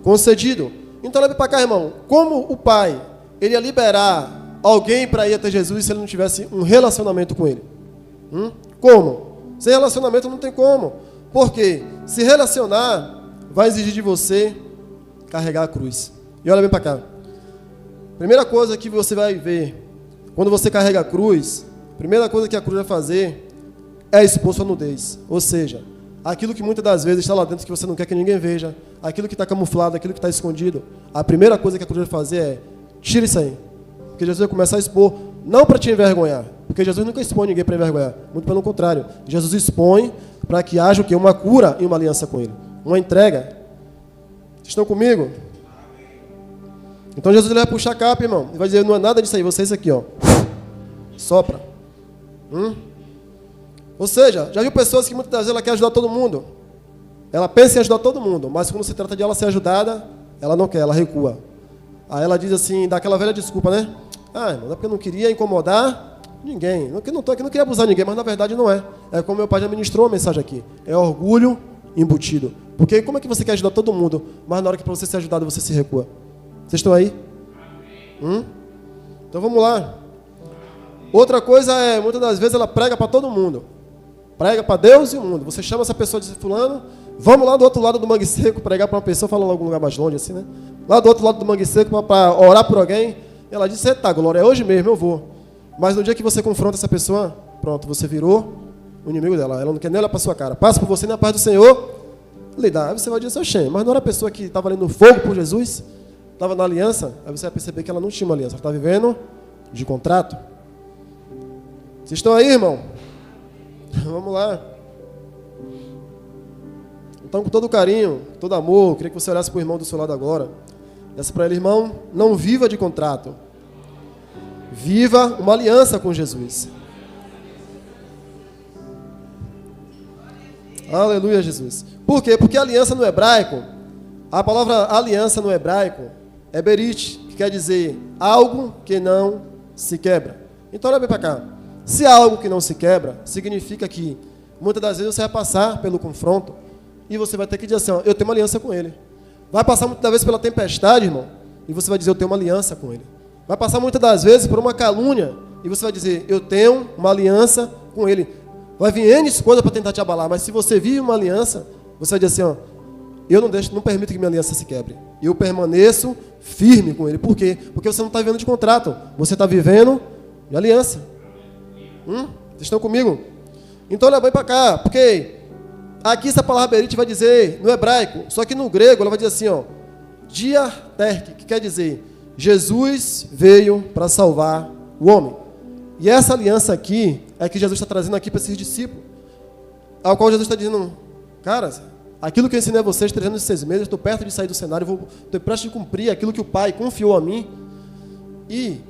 concedido. Então leve para cá, irmão. Como o Pai, ele ia liberar alguém para ir até Jesus se ele não tivesse um relacionamento com ele? Como? Sem relacionamento não tem como. Por quê? Se relacionar vai exigir de você carregar a cruz. E olha bem para cá. Primeira coisa que você vai ver quando você carrega a cruz, primeira coisa que a cruz vai fazer é expor sua nudez. Ou seja, aquilo que muitas das vezes está lá dentro que você não quer que ninguém veja, aquilo que está camuflado, aquilo que está escondido, a primeira coisa que a cruz vai fazer é tira isso aí. Porque Jesus vai começar a expor, não para te envergonhar, porque Jesus nunca expõe ninguém para envergonhar, muito pelo contrário. Jesus expõe para que haja o quê? Uma cura e uma aliança com Ele, uma entrega. Vocês estão comigo? Então Jesus ele vai puxar a capa, irmão, e vai dizer, não é nada disso aí, você é isso aqui, ó. Sopra. Ou seja, já viu pessoas que muitas vezes ela quer ajudar todo mundo. Ela pensa em ajudar todo mundo, mas quando se trata de ela ser ajudada, ela não quer, ela recua. Aí ela diz assim, dá aquela velha desculpa, né? Irmão, é porque eu não queria incomodar ninguém. Não queria abusar de ninguém, mas na verdade não é. É como meu pai já ministrou a mensagem aqui. É orgulho embutido. Porque como é que você quer ajudar todo mundo, mas na hora que para você ser ajudado você se recua? Vocês estão aí? Então vamos lá. Outra coisa é, muitas das vezes ela prega para todo mundo. Prega para Deus e o mundo. Você chama essa pessoa de fulano, vamos lá do outro lado do Mangue Seco pregar para uma pessoa, fala em algum lugar mais longe assim, né? Lá do outro lado do Mangue Seco para orar por alguém. Ela diz, eita, Glória, é hoje mesmo, eu vou. Mas no dia que você confronta essa pessoa, pronto, você virou o inimigo dela. Ela não quer nem olhar para sua cara. Passa por você na paz do Senhor, lhe dá. Aí você vai dizer, oxê, mas não era a pessoa que estava ali no fogo por Jesus, estava na aliança, aí você vai perceber que ela não tinha uma aliança, ela está vivendo de contrato. Vocês estão aí, irmão? Vamos lá. Então, com todo carinho, todo amor, eu queria que você olhasse para o irmão do seu lado agora. Disse para ele, irmão, não viva de contrato. Viva uma aliança com Jesus. Aleluia, Jesus. Por quê? Porque a aliança no hebraico, a palavra aliança no hebraico é berit, que quer dizer algo que não se quebra. Então olha bem para cá. Se há algo que não se quebra, significa que muitas das vezes você vai passar pelo confronto e você vai ter que dizer assim, ó, eu tenho uma aliança com ele. Vai passar muitas das vezes pela tempestade, irmão, e você vai dizer, eu tenho uma aliança com ele. Vai passar muitas das vezes por uma calúnia e você vai dizer, eu tenho uma aliança com ele. Vai vir N coisas para tentar te abalar, mas se você vive uma aliança, você vai dizer assim, ó, eu não permito que minha aliança se quebre. Eu permaneço firme com ele. Por quê? Porque você não está vivendo de contrato, você está vivendo de aliança. Vocês estão comigo? Então olha bem para cá, porque aqui essa palavra berit vai dizer no hebraico, só que no grego ela vai dizer assim, ó, diaterk, que quer dizer Jesus veio para salvar o homem. E essa aliança aqui é que Jesus está trazendo aqui para esses discípulos, ao qual Jesus está dizendo, caras, aquilo que eu ensinei a vocês 306 meses, eu estou perto de sair do cenário, estou prestes de cumprir aquilo que o Pai confiou a mim. E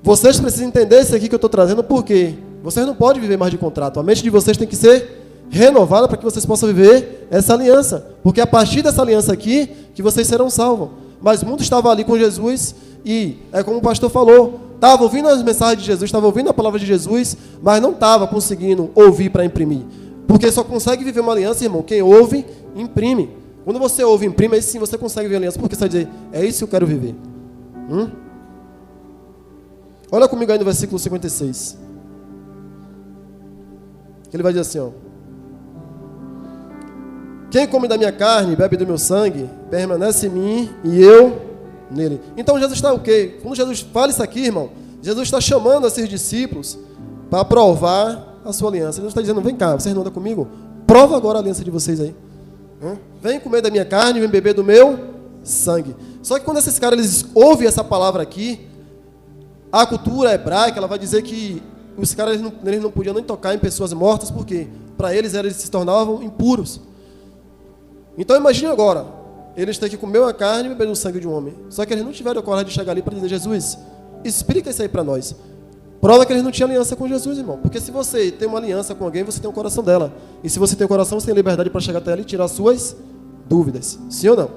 vocês precisam entender isso aqui que eu estou trazendo, porque vocês não podem viver mais de contrato. A mente de vocês tem que ser renovada para que vocês possam viver essa aliança. Porque é a partir dessa aliança aqui que vocês serão salvos. Mas muitos estavam ali com Jesus e, é como o pastor falou, estava ouvindo as mensagens de Jesus, estava ouvindo a palavra de Jesus, mas não estava conseguindo ouvir para imprimir. Porque só consegue viver uma aliança, irmão, quem ouve, imprime. Quando você ouve e imprime, aí sim você consegue viver a aliança, porque você vai dizer, é isso que eu quero viver. Olha comigo aí no versículo 56. Ele vai dizer assim, ó, quem come da minha carne e bebe do meu sangue, permanece em mim e eu nele. Então Jesus está o quê? Quando Jesus fala isso aqui, irmão, Jesus está chamando esses discípulos para provar a sua aliança. Jesus está dizendo, vem cá, vocês não andam comigo? Prova agora a aliança de vocês aí. Vem comer da minha carne, vem beber do meu sangue. Só que quando esses caras eles ouvem essa palavra aqui, a cultura hebraica ela vai dizer que os caras eles não podiam nem tocar em pessoas mortas, porque para eles se tornavam impuros. Então imagine agora, eles têm que comer uma carne e beber o sangue de um homem. Só que eles não tiveram a coragem de chegar ali para dizer, Jesus, explica isso aí para nós. Prova que eles não tinham aliança com Jesus, irmão. Porque se você tem uma aliança com alguém, você tem o coração dela. E se você tem o coração, você tem liberdade para chegar até ela e tirar suas dúvidas. Sim ou não?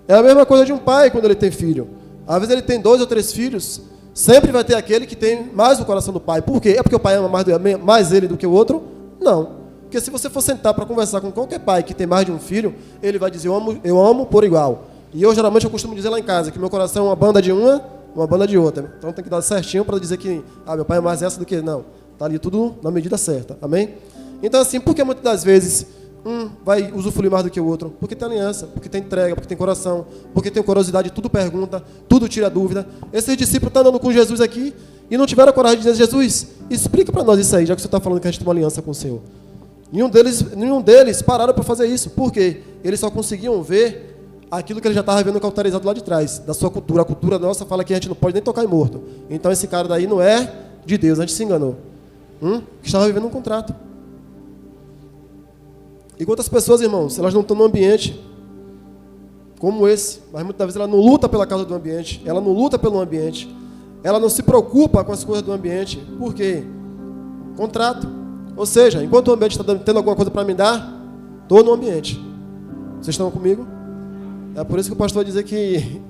É a mesma coisa de um pai quando ele tem filho. Às vezes ele tem 2 ou 3 filhos, sempre vai ter aquele que tem mais o coração do pai. Por quê? É porque o pai ama mais ele do que o outro? Não. Porque se você for sentar para conversar com qualquer pai que tem mais de um filho, ele vai dizer, eu amo por igual. E eu costumo dizer lá em casa, que meu coração é uma banda de uma banda de outra. Então tem que dar certinho para dizer que, meu pai é mais essa do que... Não, está ali tudo na medida certa, amém? Então assim, por que muitas das vezes um vai usufruir mais do que o outro? Porque tem aliança, porque tem entrega, porque tem coração, porque tem curiosidade, tudo pergunta, tudo tira dúvida. Esses discípulos estão andando com Jesus aqui e não tiveram coragem de dizer, Jesus, explica para nós isso aí, já que você está falando que a gente tem uma aliança com o Senhor. Nenhum deles pararam para fazer isso. Por quê? Eles só conseguiam ver aquilo que ele já estava vendo cauterizado lá de trás, da sua cultura. A cultura nossa fala que a gente não pode nem tocar em morto. Então esse cara daí não é de Deus, a gente se enganou. Que estava vivendo um contrato. E quantas pessoas, irmãos, elas não estão num ambiente como esse, mas muitas vezes ela não luta pela causa do ambiente, ela não luta pelo ambiente, ela não se preocupa com as coisas do ambiente. Por quê? Contrato. Ou seja, enquanto o ambiente está tendo alguma coisa para me dar, estou no ambiente. Vocês estão comigo? É por isso que o pastor vai dizer que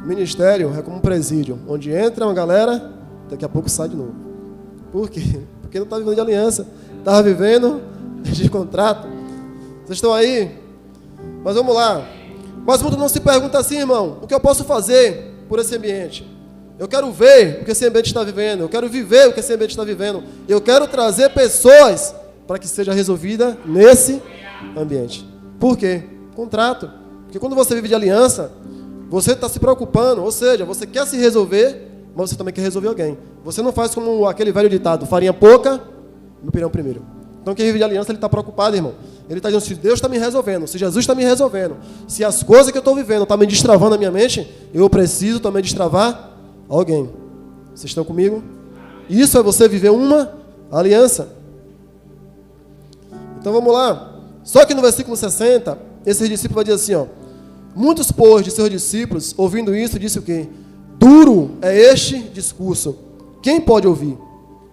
ministério é como um presídio, onde entra uma galera, daqui a pouco sai de novo. Por quê? Porque não está vivendo de aliança, estava vivendo de contrato. Vocês estão aí? Mas vamos lá. Mas muitos não se perguntam assim, irmão, o que eu posso fazer por esse ambiente? Eu quero ver o que esse ambiente está vivendo. Eu quero viver o que esse ambiente está vivendo. Eu quero trazer pessoas para que seja resolvida nesse ambiente. Por quê? Contrato. Porque quando você vive de aliança, você está se preocupando. Ou seja, você quer se resolver, mas você também quer resolver alguém. Você não faz como aquele velho ditado, farinha pouca, meu pirão primeiro. Então quem vive de aliança, ele está preocupado, irmão. Ele está dizendo, se Deus está me resolvendo, se Jesus está me resolvendo, se as coisas que eu estou vivendo estão me destravando a minha mente, eu preciso também destravar alguém. Vocês estão comigo? Isso é você viver uma aliança. Então vamos lá. Só que no versículo 60, esse discípulo vai dizer assim, ó, muitos, pois, de seus discípulos, ouvindo isso, disse o quê? Duro é este discurso. Quem pode ouvir?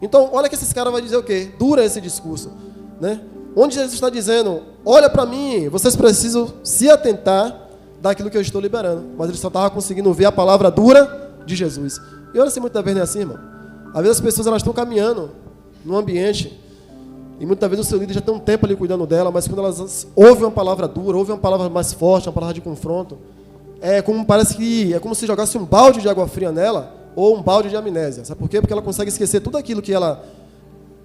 Então, olha que esses caras vão dizer o quê? Duro é esse discurso, né? Onde Jesus está dizendo, olha para mim, vocês precisam se atentar daquilo que eu estou liberando. Mas ele só estava conseguindo ver a palavra dura de Jesus. E olha se muitas vezes não é assim, irmão. Às vezes as pessoas elas estão caminhando num ambiente e muitas vezes o seu líder já tem um tempo ali cuidando dela, mas quando elas ouvem uma palavra dura, ouvem uma palavra mais forte, uma palavra de confronto, é como se jogasse um balde de água fria nela ou um balde de amnésia. Sabe por quê? Porque ela consegue esquecer tudo aquilo que ela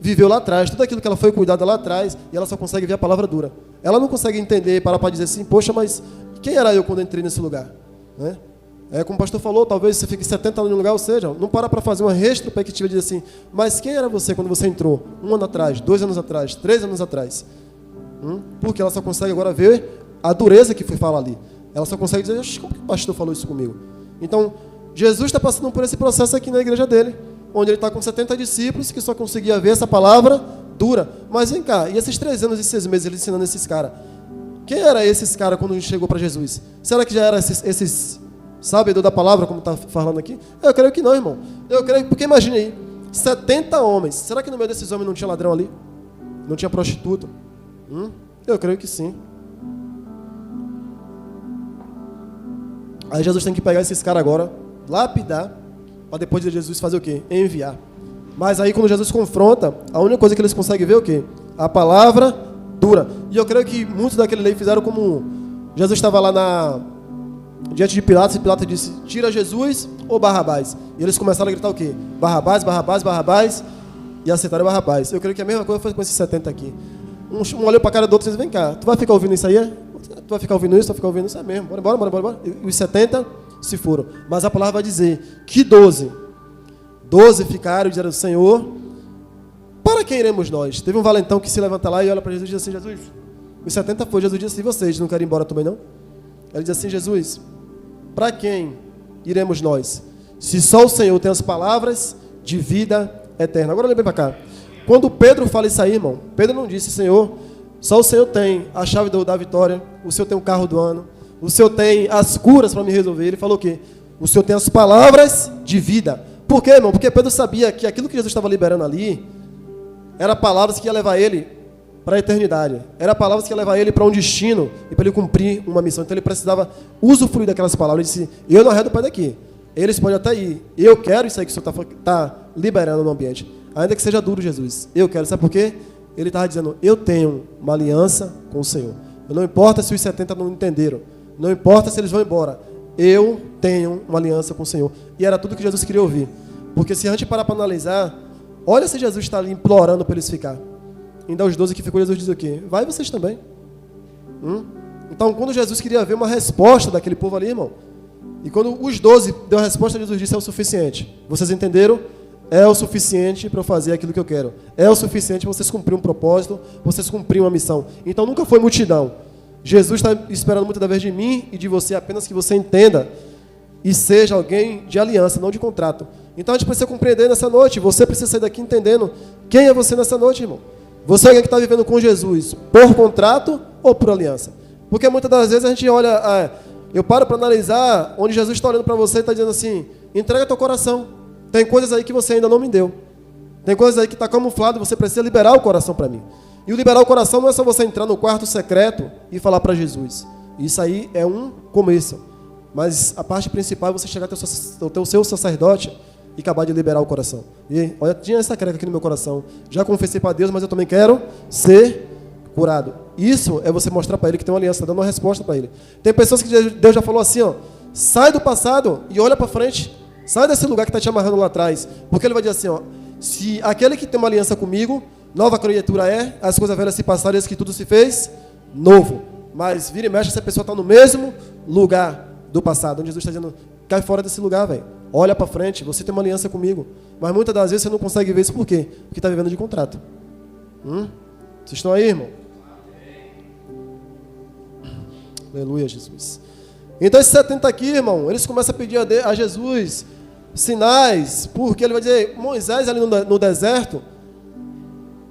viveu lá atrás, tudo aquilo que ela foi cuidada lá atrás, e ela só consegue ver a palavra dura. Ela não consegue entender, parar para dizer assim, poxa, mas quem era eu quando entrei nesse lugar? Né? Como o pastor falou, talvez você fique 70 anos no lugar, ou seja, não para fazer uma retrospectiva e dizer assim, mas quem era você quando você entrou? 1 ano atrás, 2 anos atrás, 3 anos atrás? Porque ela só consegue agora ver a dureza que foi falar ali. Ela só consegue dizer, como que o pastor falou isso comigo? Então, Jesus está passando por esse processo aqui na igreja dele, onde ele está com 70 discípulos que só conseguia ver essa palavra dura. Mas vem cá, e esses 3 anos e 6 meses ele ensinando esses caras? Quem era esses caras quando a gente chegou para Jesus? Será que já era esses sabedor da palavra, como está falando aqui? Eu creio que não, irmão. Eu creio, porque imagine aí, 70 homens. Será que no meio desses homens não tinha ladrão ali? Não tinha prostituta? Eu creio que sim. Aí Jesus tem que pegar esses caras agora, lapidar, para depois de Jesus fazer o quê? Enviar. Mas aí quando Jesus confronta, a única coisa que eles conseguem ver é o quê? A palavra dura. E eu creio que muitos daquele lei fizeram como Jesus estava lá diante de Pilatos, e Pilatos disse, tira Jesus ou Barrabás? E eles começaram a gritar o quê? Barrabás, Barrabás, Barrabás, e aceitaram Barrabás. Eu creio que a mesma coisa foi com esses 70 aqui. Um olhou para a cara do outro e disse, vem cá, tu vai ficar ouvindo isso aí? Tu vai ficar ouvindo isso? Tu vai ficar ouvindo isso? É mesmo, bora. E os 70 se foram. Mas a palavra vai dizer que 12 ficaram e disseram, Senhor, para quem iremos nós? Teve um valentão que se levanta lá e olha para Jesus e diz assim, Jesus, os 70 foi. Jesus disse assim, vocês não querem ir embora também não? Ele diz assim, Jesus, para quem iremos nós? Se só o Senhor tem as palavras de vida eterna. Agora olha bem para cá. Quando Pedro fala isso aí, irmão, Pedro não disse, Senhor, só o Senhor tem a chave da vitória, o Senhor tem o carro do ano, o Senhor tem as curas para me resolver. Ele falou o quê? O Senhor tem as palavras de vida. Por quê, irmão? Porque Pedro sabia que aquilo que Jesus estava liberando ali era palavras que ia levar ele para a eternidade. Era palavras que ia levar ele para um destino e para ele cumprir uma missão. Então ele precisava usufruir daquelas palavras. Ele disse, eu não arredo o pé daqui. Eles podem até ir. Eu quero isso aí que o Senhor está liberando no ambiente. Ainda que seja duro, Jesus. Eu quero. Sabe por quê? Ele estava dizendo, eu tenho uma aliança com o Senhor. Não importa se os 70 não entenderam. Não importa se eles vão embora. Eu tenho uma aliança com o Senhor. E era tudo que Jesus queria ouvir. Porque se a gente parar para analisar, olha se Jesus está ali implorando para eles ficar. Ainda os 12 que ficou, Jesus diz o quê? Vai vocês também. Então, quando Jesus queria ver uma resposta daquele povo ali, irmão, e quando os 12 deu a resposta, Jesus disse, é o suficiente. Vocês entenderam? É o suficiente para eu fazer aquilo que eu quero. É o suficiente para vocês cumprir um propósito, vocês cumprir uma missão. Então, nunca foi multidão. Jesus está esperando muitas vezes de mim e de você apenas que você entenda e seja alguém de aliança, não de contrato. Então, a gente precisa compreender nessa noite. Você precisa sair daqui entendendo quem é você nessa noite, irmão. Você é alguém que está vivendo com Jesus por contrato ou por aliança? Porque muitas das vezes a gente olha, eu paro para analisar onde Jesus está olhando para você e está dizendo assim, entrega teu coração. Tem coisas aí que você ainda não me deu. Tem coisas aí que está camuflado e você precisa liberar o coração para mim. E o liberar o coração não é só você entrar no quarto secreto e falar para Jesus. Isso aí é um começo. Mas a parte principal é você chegar até o seu sacerdote e acabar de liberar o coração. E olha, tinha essa creca aqui no meu coração. Já confessei para Deus, mas eu também quero ser curado. Isso é você mostrar para Ele que tem uma aliança, dando uma resposta para Ele. Tem pessoas que Deus já falou assim, sai do passado e olha para frente. Sai desse lugar que está te amarrando lá atrás. Porque Ele vai dizer assim, se aquele que tem uma aliança comigo, nova criatura é, as coisas velhas se passaram, eis que tudo se fez novo. Mas vira e mexe, essa pessoa está no mesmo lugar do passado. Onde Jesus está dizendo, cai fora desse lugar, velho. Olha para frente, você tem uma aliança comigo. Mas muitas das vezes você não consegue ver isso por quê? Porque está vivendo de contrato. Vocês estão aí, irmão? Aleluia, Jesus. Então esses 70 aqui, irmão, eles começam a pedir a Jesus sinais, porque ele vai dizer, Moisés ali no deserto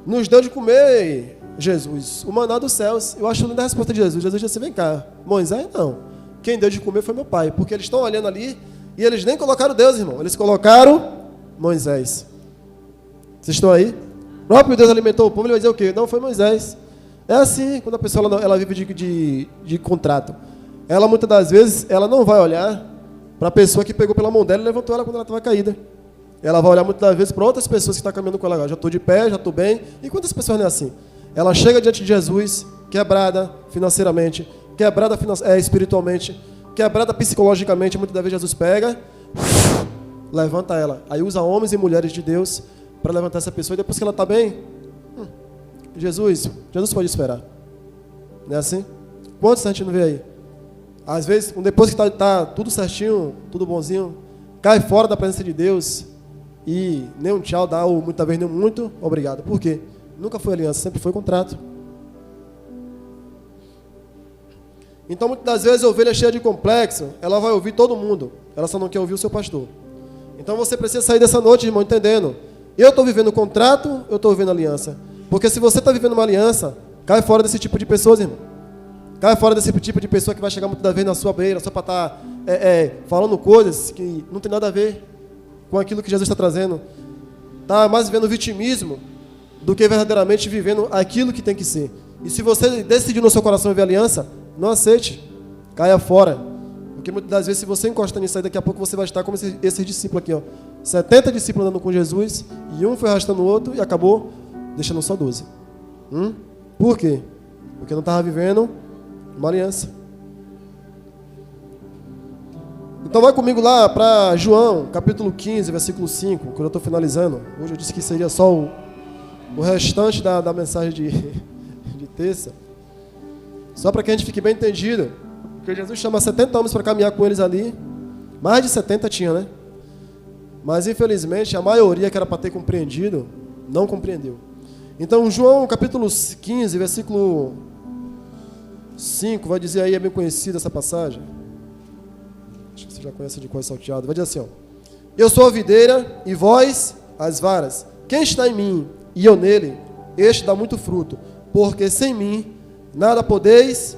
nos deu de comer, Jesus, o maná dos céus. Eu acho linda a resposta de Jesus. Jesus disse assim, vem cá, Moisés não. Quem deu de comer foi meu pai, porque eles estão olhando ali e eles nem colocaram Deus, irmão. Eles colocaram Moisés. Vocês estão aí? O próprio Deus alimentou o povo, ele vai dizer o quê? Não, foi Moisés. É assim, quando a pessoa ela vive de contrato. ela muitas das vezes, ela não vai olhar para a pessoa que pegou pela mão dela e levantou ela quando ela estava caída. Ela vai olhar muitas das vezes para outras pessoas que estão caminhando com ela agora. Já estou de pé, já estou bem. E quantas pessoas não é assim? Ela chega diante de Jesus, quebrada financeiramente, quebrada espiritualmente, quebrada psicologicamente. Muitas das vezes Jesus pega, levanta ela. Aí usa homens e mulheres de Deus para levantar essa pessoa. E depois que ela está bem, Jesus pode esperar. Não é assim? Quantos a gente não vê aí? Às vezes, depois que está tudo certinho, tudo bonzinho, cai fora da presença de Deus e nem um tchau dá, ou muitas vezes nem um muito obrigado. Por quê? Nunca foi aliança, sempre foi contrato. Então, muitas das vezes, a ovelha cheia de complexo, ela vai ouvir todo mundo. Ela só não quer ouvir o seu pastor. Então, você precisa sair dessa noite, irmão, entendendo. Eu estou vivendo contrato, eu estou vivendo aliança. Porque se você está vivendo uma aliança, cai fora desse tipo de pessoas, irmão. Cai fora desse tipo de pessoa que vai chegar muitas vezes na sua beira, só para estar falando coisas que não tem nada a ver com aquilo que Jesus está trazendo. Está mais vivendo vitimismo do que verdadeiramente vivendo aquilo que tem que ser. E se você decidir no seu coração viver aliança, não aceite, caia fora. Porque muitas das vezes, se você encosta nisso aí, daqui a pouco você vai estar como esses discípulos aqui, ó. 70 discípulos andando com Jesus, e um foi arrastando o outro e acabou deixando só 12. Por quê? Porque não estava vivendo uma aliança. Então vai comigo lá para João, capítulo 15, versículo 5, quando eu estou finalizando. Hoje eu disse que seria só o restante da mensagem de terça. Só para que a gente fique bem entendido. Porque Jesus chama 70 homens para caminhar com eles ali. Mais de 70 tinha, né? Mas infelizmente a maioria que era para ter compreendido, não compreendeu. Então João, capítulo 15, versículo 5, vai dizer aí, é bem conhecida essa passagem. Acho que você já conhece de cor salteado. Vai dizer assim, ó. Eu sou a videira e vós as varas. Quem está em mim e eu nele, este dá muito fruto. Porque sem mim nada podeis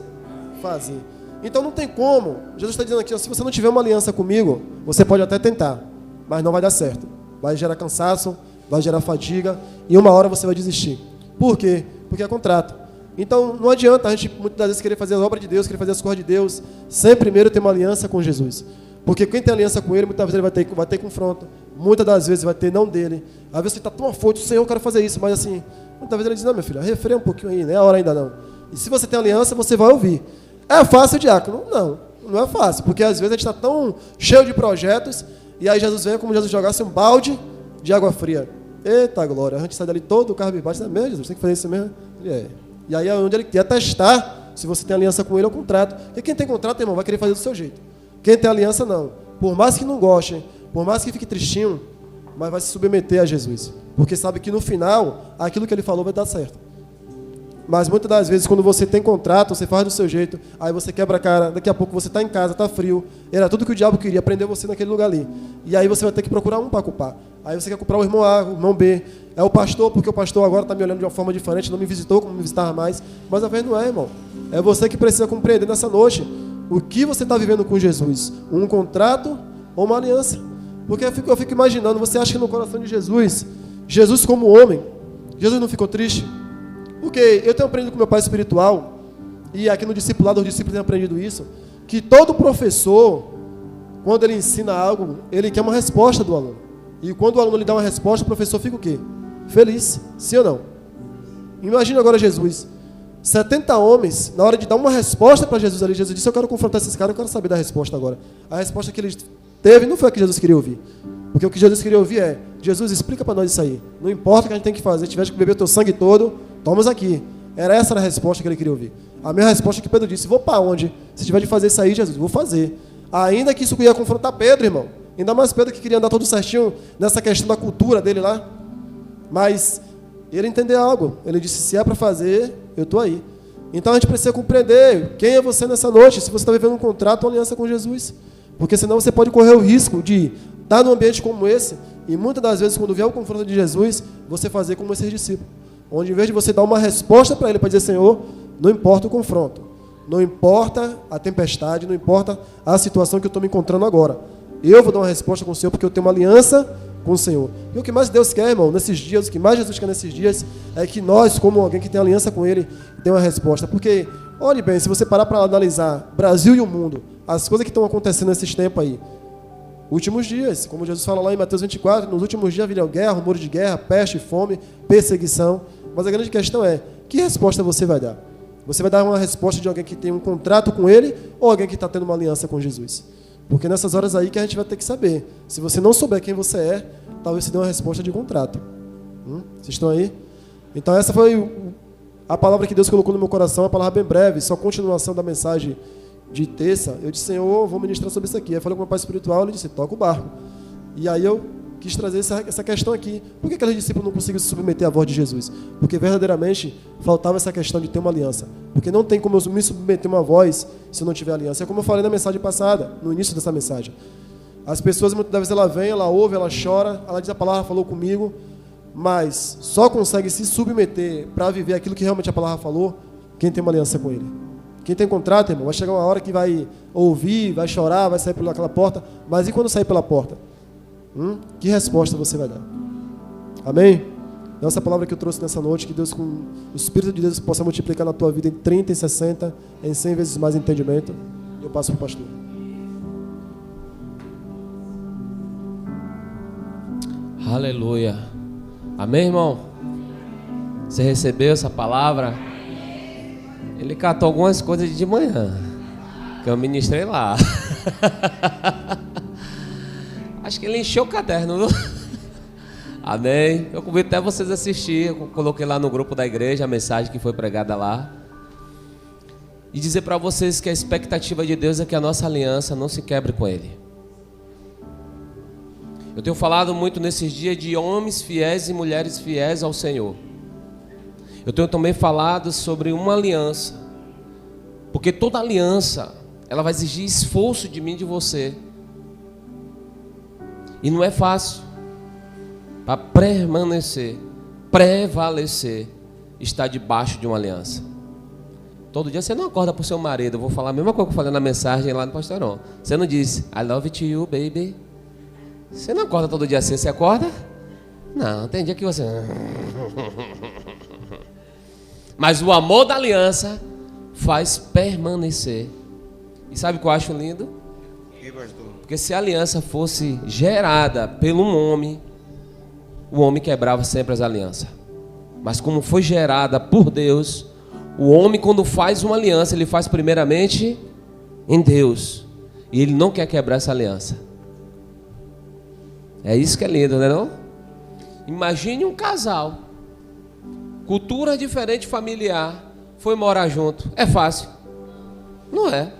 fazer. Então não tem como. Jesus está dizendo aqui, ó, se você não tiver uma aliança comigo, você pode até tentar, mas não vai dar certo. Vai gerar cansaço, vai gerar fadiga e uma hora você vai desistir. Por quê? Porque é contrato. Então não adianta a gente muitas das vezes querer fazer a obra de Deus, querer fazer as coisas de Deus, sem primeiro ter uma aliança com Jesus. Porque quem tem aliança com Ele, muitas vezes ele vai ter confronto, muitas das vezes vai ter não dele. Às vezes você está tão afoito, Senhor, eu quero fazer isso, mas assim, muitas vezes ele diz, não, meu filho, refreia um pouquinho aí, não é a hora ainda não. E se você tem aliança, você vai ouvir. É fácil, diácono? Não é fácil, porque às vezes a gente está tão cheio de projetos, e aí Jesus vem como se Jesus jogasse um balde de água fria. Eita glória, a gente sai dali todo o carro bate, mesmo, Jesus, tem que fazer isso mesmo? E aí é onde ele quer testar se você tem aliança com ele ou contrato. Porque quem tem contrato, irmão, vai querer fazer do seu jeito. Quem tem aliança, não. Por mais que não goste, por mais que fique tristinho, mas vai se submeter a Jesus. Porque sabe que no final, aquilo que ele falou vai dar certo. Mas muitas das vezes, quando você tem contrato, você faz do seu jeito, aí você quebra a cara, daqui a pouco você está em casa, está frio, era tudo que o diabo queria, prender você naquele lugar ali. E aí você vai ter que procurar um para culpar. Aí você quer culpar o irmão A, o irmão B, é o pastor, porque o pastor agora está me olhando de uma forma diferente, não me visitou como me visitava mais. Mas a vez não é, irmão. É você que precisa compreender nessa noite o que você está vivendo com Jesus. Um contrato ou uma aliança. Porque eu fico imaginando, você acha que no coração de Jesus, Jesus como homem, Jesus não ficou triste? Porque eu tenho aprendido com meu pai espiritual, e aqui no discipulado os discípulos têm aprendido isso, que todo professor, quando ele ensina algo, ele quer uma resposta do aluno. E quando o aluno lhe dá uma resposta, o professor fica o quê? Feliz, sim ou não? Imagina agora Jesus, 70 homens, na hora de dar uma resposta para Jesus ali, Jesus disse, eu quero confrontar esses caras, eu quero saber da resposta agora. A resposta que ele teve não foi a que Jesus queria ouvir. Porque o que Jesus queria ouvir é, Jesus, explica para nós isso aí. Não importa o que a gente tem que fazer, se tiver que beber o teu sangue todo, toma aqui. Essa a resposta que ele queria ouvir. A minha resposta é que Pedro disse, vou para onde? Se tiver de fazer isso aí, Jesus, vou fazer. Ainda que isso ia confrontar Pedro, irmão. Ainda mais Pedro que queria andar todo certinho nessa questão da cultura dele lá. Mas ele entendeu algo. Ele disse, se é para fazer, eu estou aí. Então a gente precisa compreender quem é você nessa noite, se você está vivendo um contrato ou aliança com Jesus. Porque senão você pode correr o risco de estar num ambiente como esse, e muitas das vezes, quando vier o confronto de Jesus, você fazer como esses discípulos. Onde, em vez de você dar uma resposta para ele, para dizer, Senhor, não importa o confronto, não importa a tempestade, não importa a situação que eu estou me encontrando agora. Eu vou dar uma resposta com o Senhor, porque eu tenho uma aliança com o Senhor. E o que mais Deus quer, irmão, nesses dias, o que mais Jesus quer nesses dias, é que nós, como alguém que tem aliança com Ele, tenha uma resposta. Porque Olhe bem, se você parar para analisar Brasil e o mundo, as coisas que estão acontecendo nesses tempos aí, últimos dias, como Jesus fala lá em Mateus 24, nos últimos dias virão guerra, rumores de guerra, peste, fome, perseguição. Mas a grande questão é, que resposta você vai dar? Você vai dar uma resposta de alguém que tem um contrato com ele ou alguém que está tendo uma aliança com Jesus? Porque nessas horas aí que a gente vai ter que saber. Se você não souber quem você é, talvez você dê uma resposta de contrato. Vocês estão aí? Então essa foi a palavra que Deus colocou no meu coração, a palavra bem breve, só continuação da mensagem de terça. Eu disse, Senhor, vou ministrar sobre isso aqui. Aí eu falei com o meu pai espiritual, ele disse, toca o barco. E aí eu quis trazer essa questão aqui. Por que aqueles discípulos não conseguiram se submeter à voz de Jesus? Porque verdadeiramente faltava essa questão de ter uma aliança. Porque não tem como eu me submeter a uma voz se eu não tiver aliança. É como eu falei na mensagem passada, no início dessa mensagem. As pessoas, muitas vezes, ela vem, ela ouve, ela chora, ela diz a palavra falou comigo, mas só consegue se submeter para viver aquilo que realmente a palavra falou quem tem uma aliança com ele. Quem tem contrato, irmão, vai chegar uma hora que vai ouvir, vai chorar, vai sair pelaquela porta, mas e quando sair pela porta? Que resposta você vai dar? Amém? Então, essa palavra que eu trouxe nessa noite, que Deus, com o Espírito de Deus, possa multiplicar na tua vida em 30, em 60, em 100 vezes mais entendimento. Eu passo para o pastor. Aleluia. Amém, irmão? Você recebeu essa palavra? Ele catou algumas coisas de manhã, que eu ministrei lá. Acho que ele encheu o caderno. Amém? Eu convido até vocês a assistir. Eu coloquei lá no grupo da igreja a mensagem que foi pregada lá. E dizer para vocês que a expectativa de Deus é que a nossa aliança não se quebre com Ele. Eu tenho falado muito nesses dias de homens fiéis e mulheres fiéis ao Senhor. Eu tenho também falado sobre uma aliança. Porque toda aliança, ela vai exigir esforço de mim e de você. E não é fácil. Para permanecer, prevalecer, estar debaixo de uma aliança. Todo dia você não acorda para o seu marido. Eu vou falar a mesma coisa que eu falei na mensagem lá no Pastorão. Você não diz, I love you, baby. Você não acorda todo dia assim, você acorda? Não, tem dia que você... Mas o amor da aliança faz permanecer. E sabe o que eu acho lindo? Porque se a aliança fosse gerada pelo homem, o homem quebrava sempre as alianças. Mas como foi gerada por Deus, o homem quando faz uma aliança, ele faz primeiramente em Deus. E ele não quer quebrar essa aliança. É isso que é lindo, não é não? Imagine um casal, cultura diferente familiar, foi morar junto. É fácil? Não é.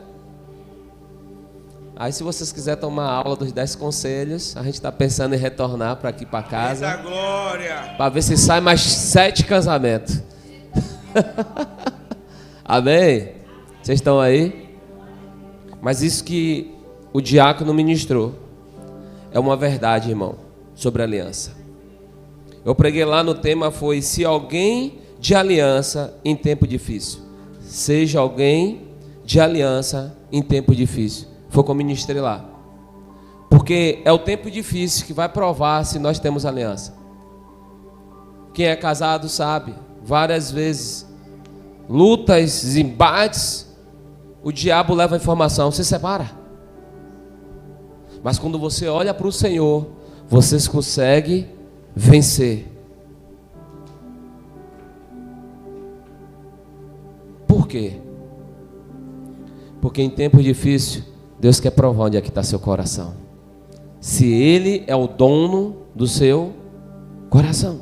Aí se vocês quiserem tomar aula dos 10 conselhos, a gente está pensando em retornar para aqui para casa. Para ver se sai mais 7 casamentos. Amém? Vocês estão aí? Mas isso que o diácono ministrou é uma verdade, irmão, sobre aliança. Eu preguei lá no tema, foi se alguém de aliança em tempo difícil. Seja alguém de aliança em tempo difícil. Foi como ministrei lá. Porque é o tempo difícil que vai provar se nós temos aliança. Quem é casado sabe, várias vezes, lutas, embates, o diabo leva a informação, se separa. Mas quando você olha para o Senhor, você consegue vencer. Por quê? Porque em tempo difícil, Deus quer provar onde é que está seu coração. Se Ele é o dono do seu coração.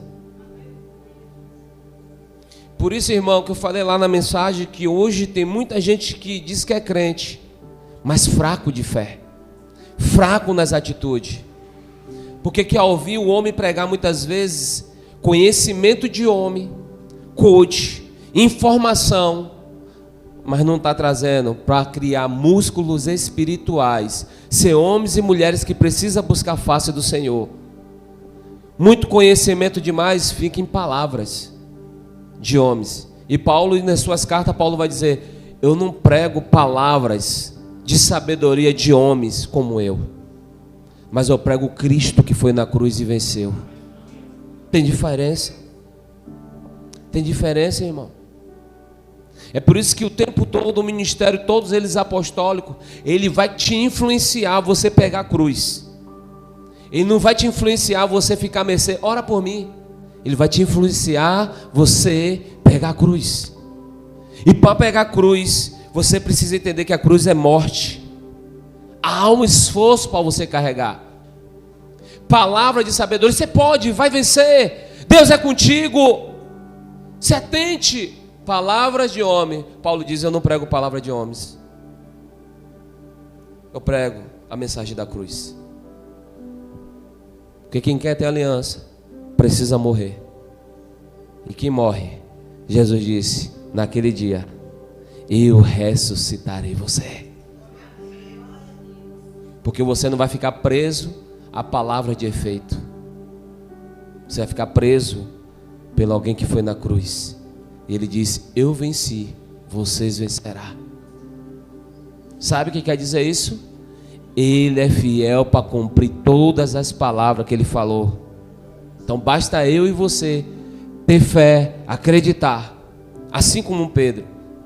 Por isso, irmão, que eu falei lá na mensagem que hoje tem muita gente que diz que é crente, mas fraco de fé. Fraco nas atitudes. Porque quer ouvir o homem pregar muitas vezes conhecimento de homem, coach, informação, mas não está trazendo para criar músculos espirituais, ser homens e mulheres que precisam buscar a face do Senhor. Muito conhecimento demais fica em palavras de homens. E Paulo, nas suas cartas, Paulo vai dizer, eu não prego palavras de sabedoria de homens como eu, mas eu prego Cristo que foi na cruz e venceu. Tem diferença? Tem diferença, irmão? É por isso que o tempo todo o ministério, todos eles apostólicos, ele vai te influenciar você pegar a cruz. Ele não vai te influenciar você ficar à mercê, ora por mim. Ele vai te influenciar você pegar a cruz. E para pegar a cruz, você precisa entender que a cruz é morte. Há um esforço para você carregar. Palavra de sabedoria, você pode, vai vencer. Deus é contigo. Se atente. Palavras de homem. Paulo diz, eu não prego palavra de homens. Eu prego a mensagem da cruz. Porque quem quer ter aliança precisa morrer. E quem morre, Jesus disse, naquele dia, eu ressuscitarei você. Porque você não vai ficar preso à palavra de efeito. Você vai ficar preso pelo alguém que foi na cruz. E ele disse, eu venci, vocês vencerão. Sabe o que quer dizer isso? Ele é fiel para cumprir todas as palavras que ele falou. Então basta eu e você ter fé, acreditar. Assim como Pedro,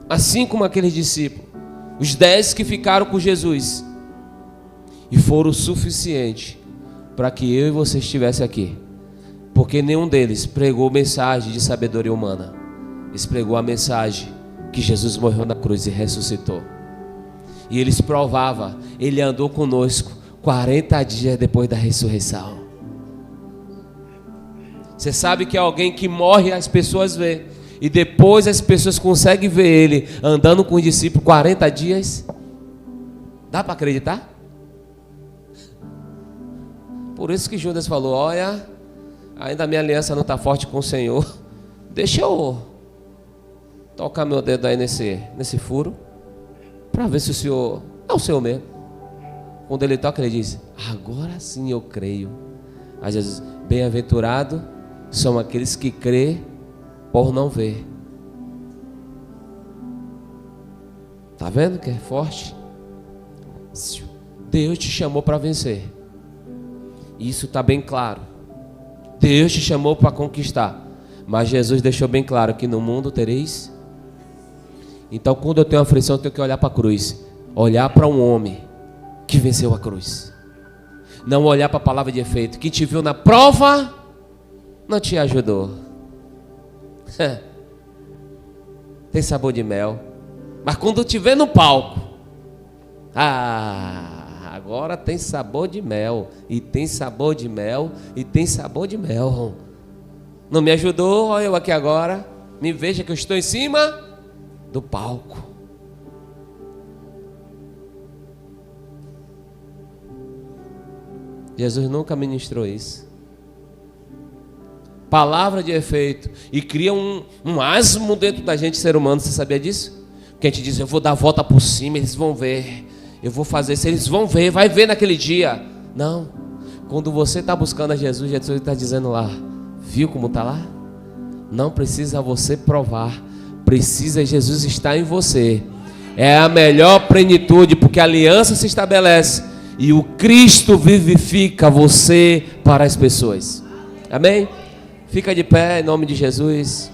assim como aqueles discípulos, os 10 que ficaram com Jesus, e foram o suficiente para que eu e você estivesse aqui. Porque nenhum deles pregou mensagem de sabedoria humana. Eles pregou a mensagem que Jesus morreu na cruz e ressuscitou. E eles provavam, ele andou conosco 40 dias depois da ressurreição. Você sabe que é alguém que morre, as pessoas vê, e depois as pessoas conseguem ver ele andando com os discípulos 40 dias? Dá para acreditar? Por isso que Judas falou, olha, ainda a minha aliança não está forte com o Senhor. Deixa eu tocar meu dedo aí nesse furo, para ver se o Senhor é o Senhor mesmo. Quando ele toca, ele diz, agora sim eu creio. Aí Jesus, bem-aventurado são aqueles que crê por não ver. Tá vendo que é forte? Deus te chamou para vencer. Isso está bem claro. Deus te chamou para conquistar. Mas Jesus deixou bem claro que no mundo tereis. Então quando eu tenho aflição, eu tenho que olhar para a cruz. Olhar para um homem que venceu a cruz. Não olhar para a palavra de efeito. Que te viu na prova, não te ajudou. Tem sabor de mel. Mas quando te vê no palco, agora tem sabor de mel. E tem sabor de mel. E tem sabor de mel. Não me ajudou, olha eu aqui agora. Me veja que eu estou em cima do palco. Jesus nunca ministrou isso. Palavra de efeito. E cria um asmo dentro da gente, ser humano. Você sabia disso? Porque a gente diz, eu vou dar a volta por cima, eles vão ver. Eu vou fazer isso, eles vão ver, vai ver naquele dia. Não. Quando você está buscando a Jesus, Jesus está dizendo lá, viu como está lá? Não precisa você provar. Precisa Jesus estar em você. É a melhor plenitude, porque a aliança se estabelece e o Cristo vivifica você para as pessoas. Amém? Fica de pé em nome de Jesus.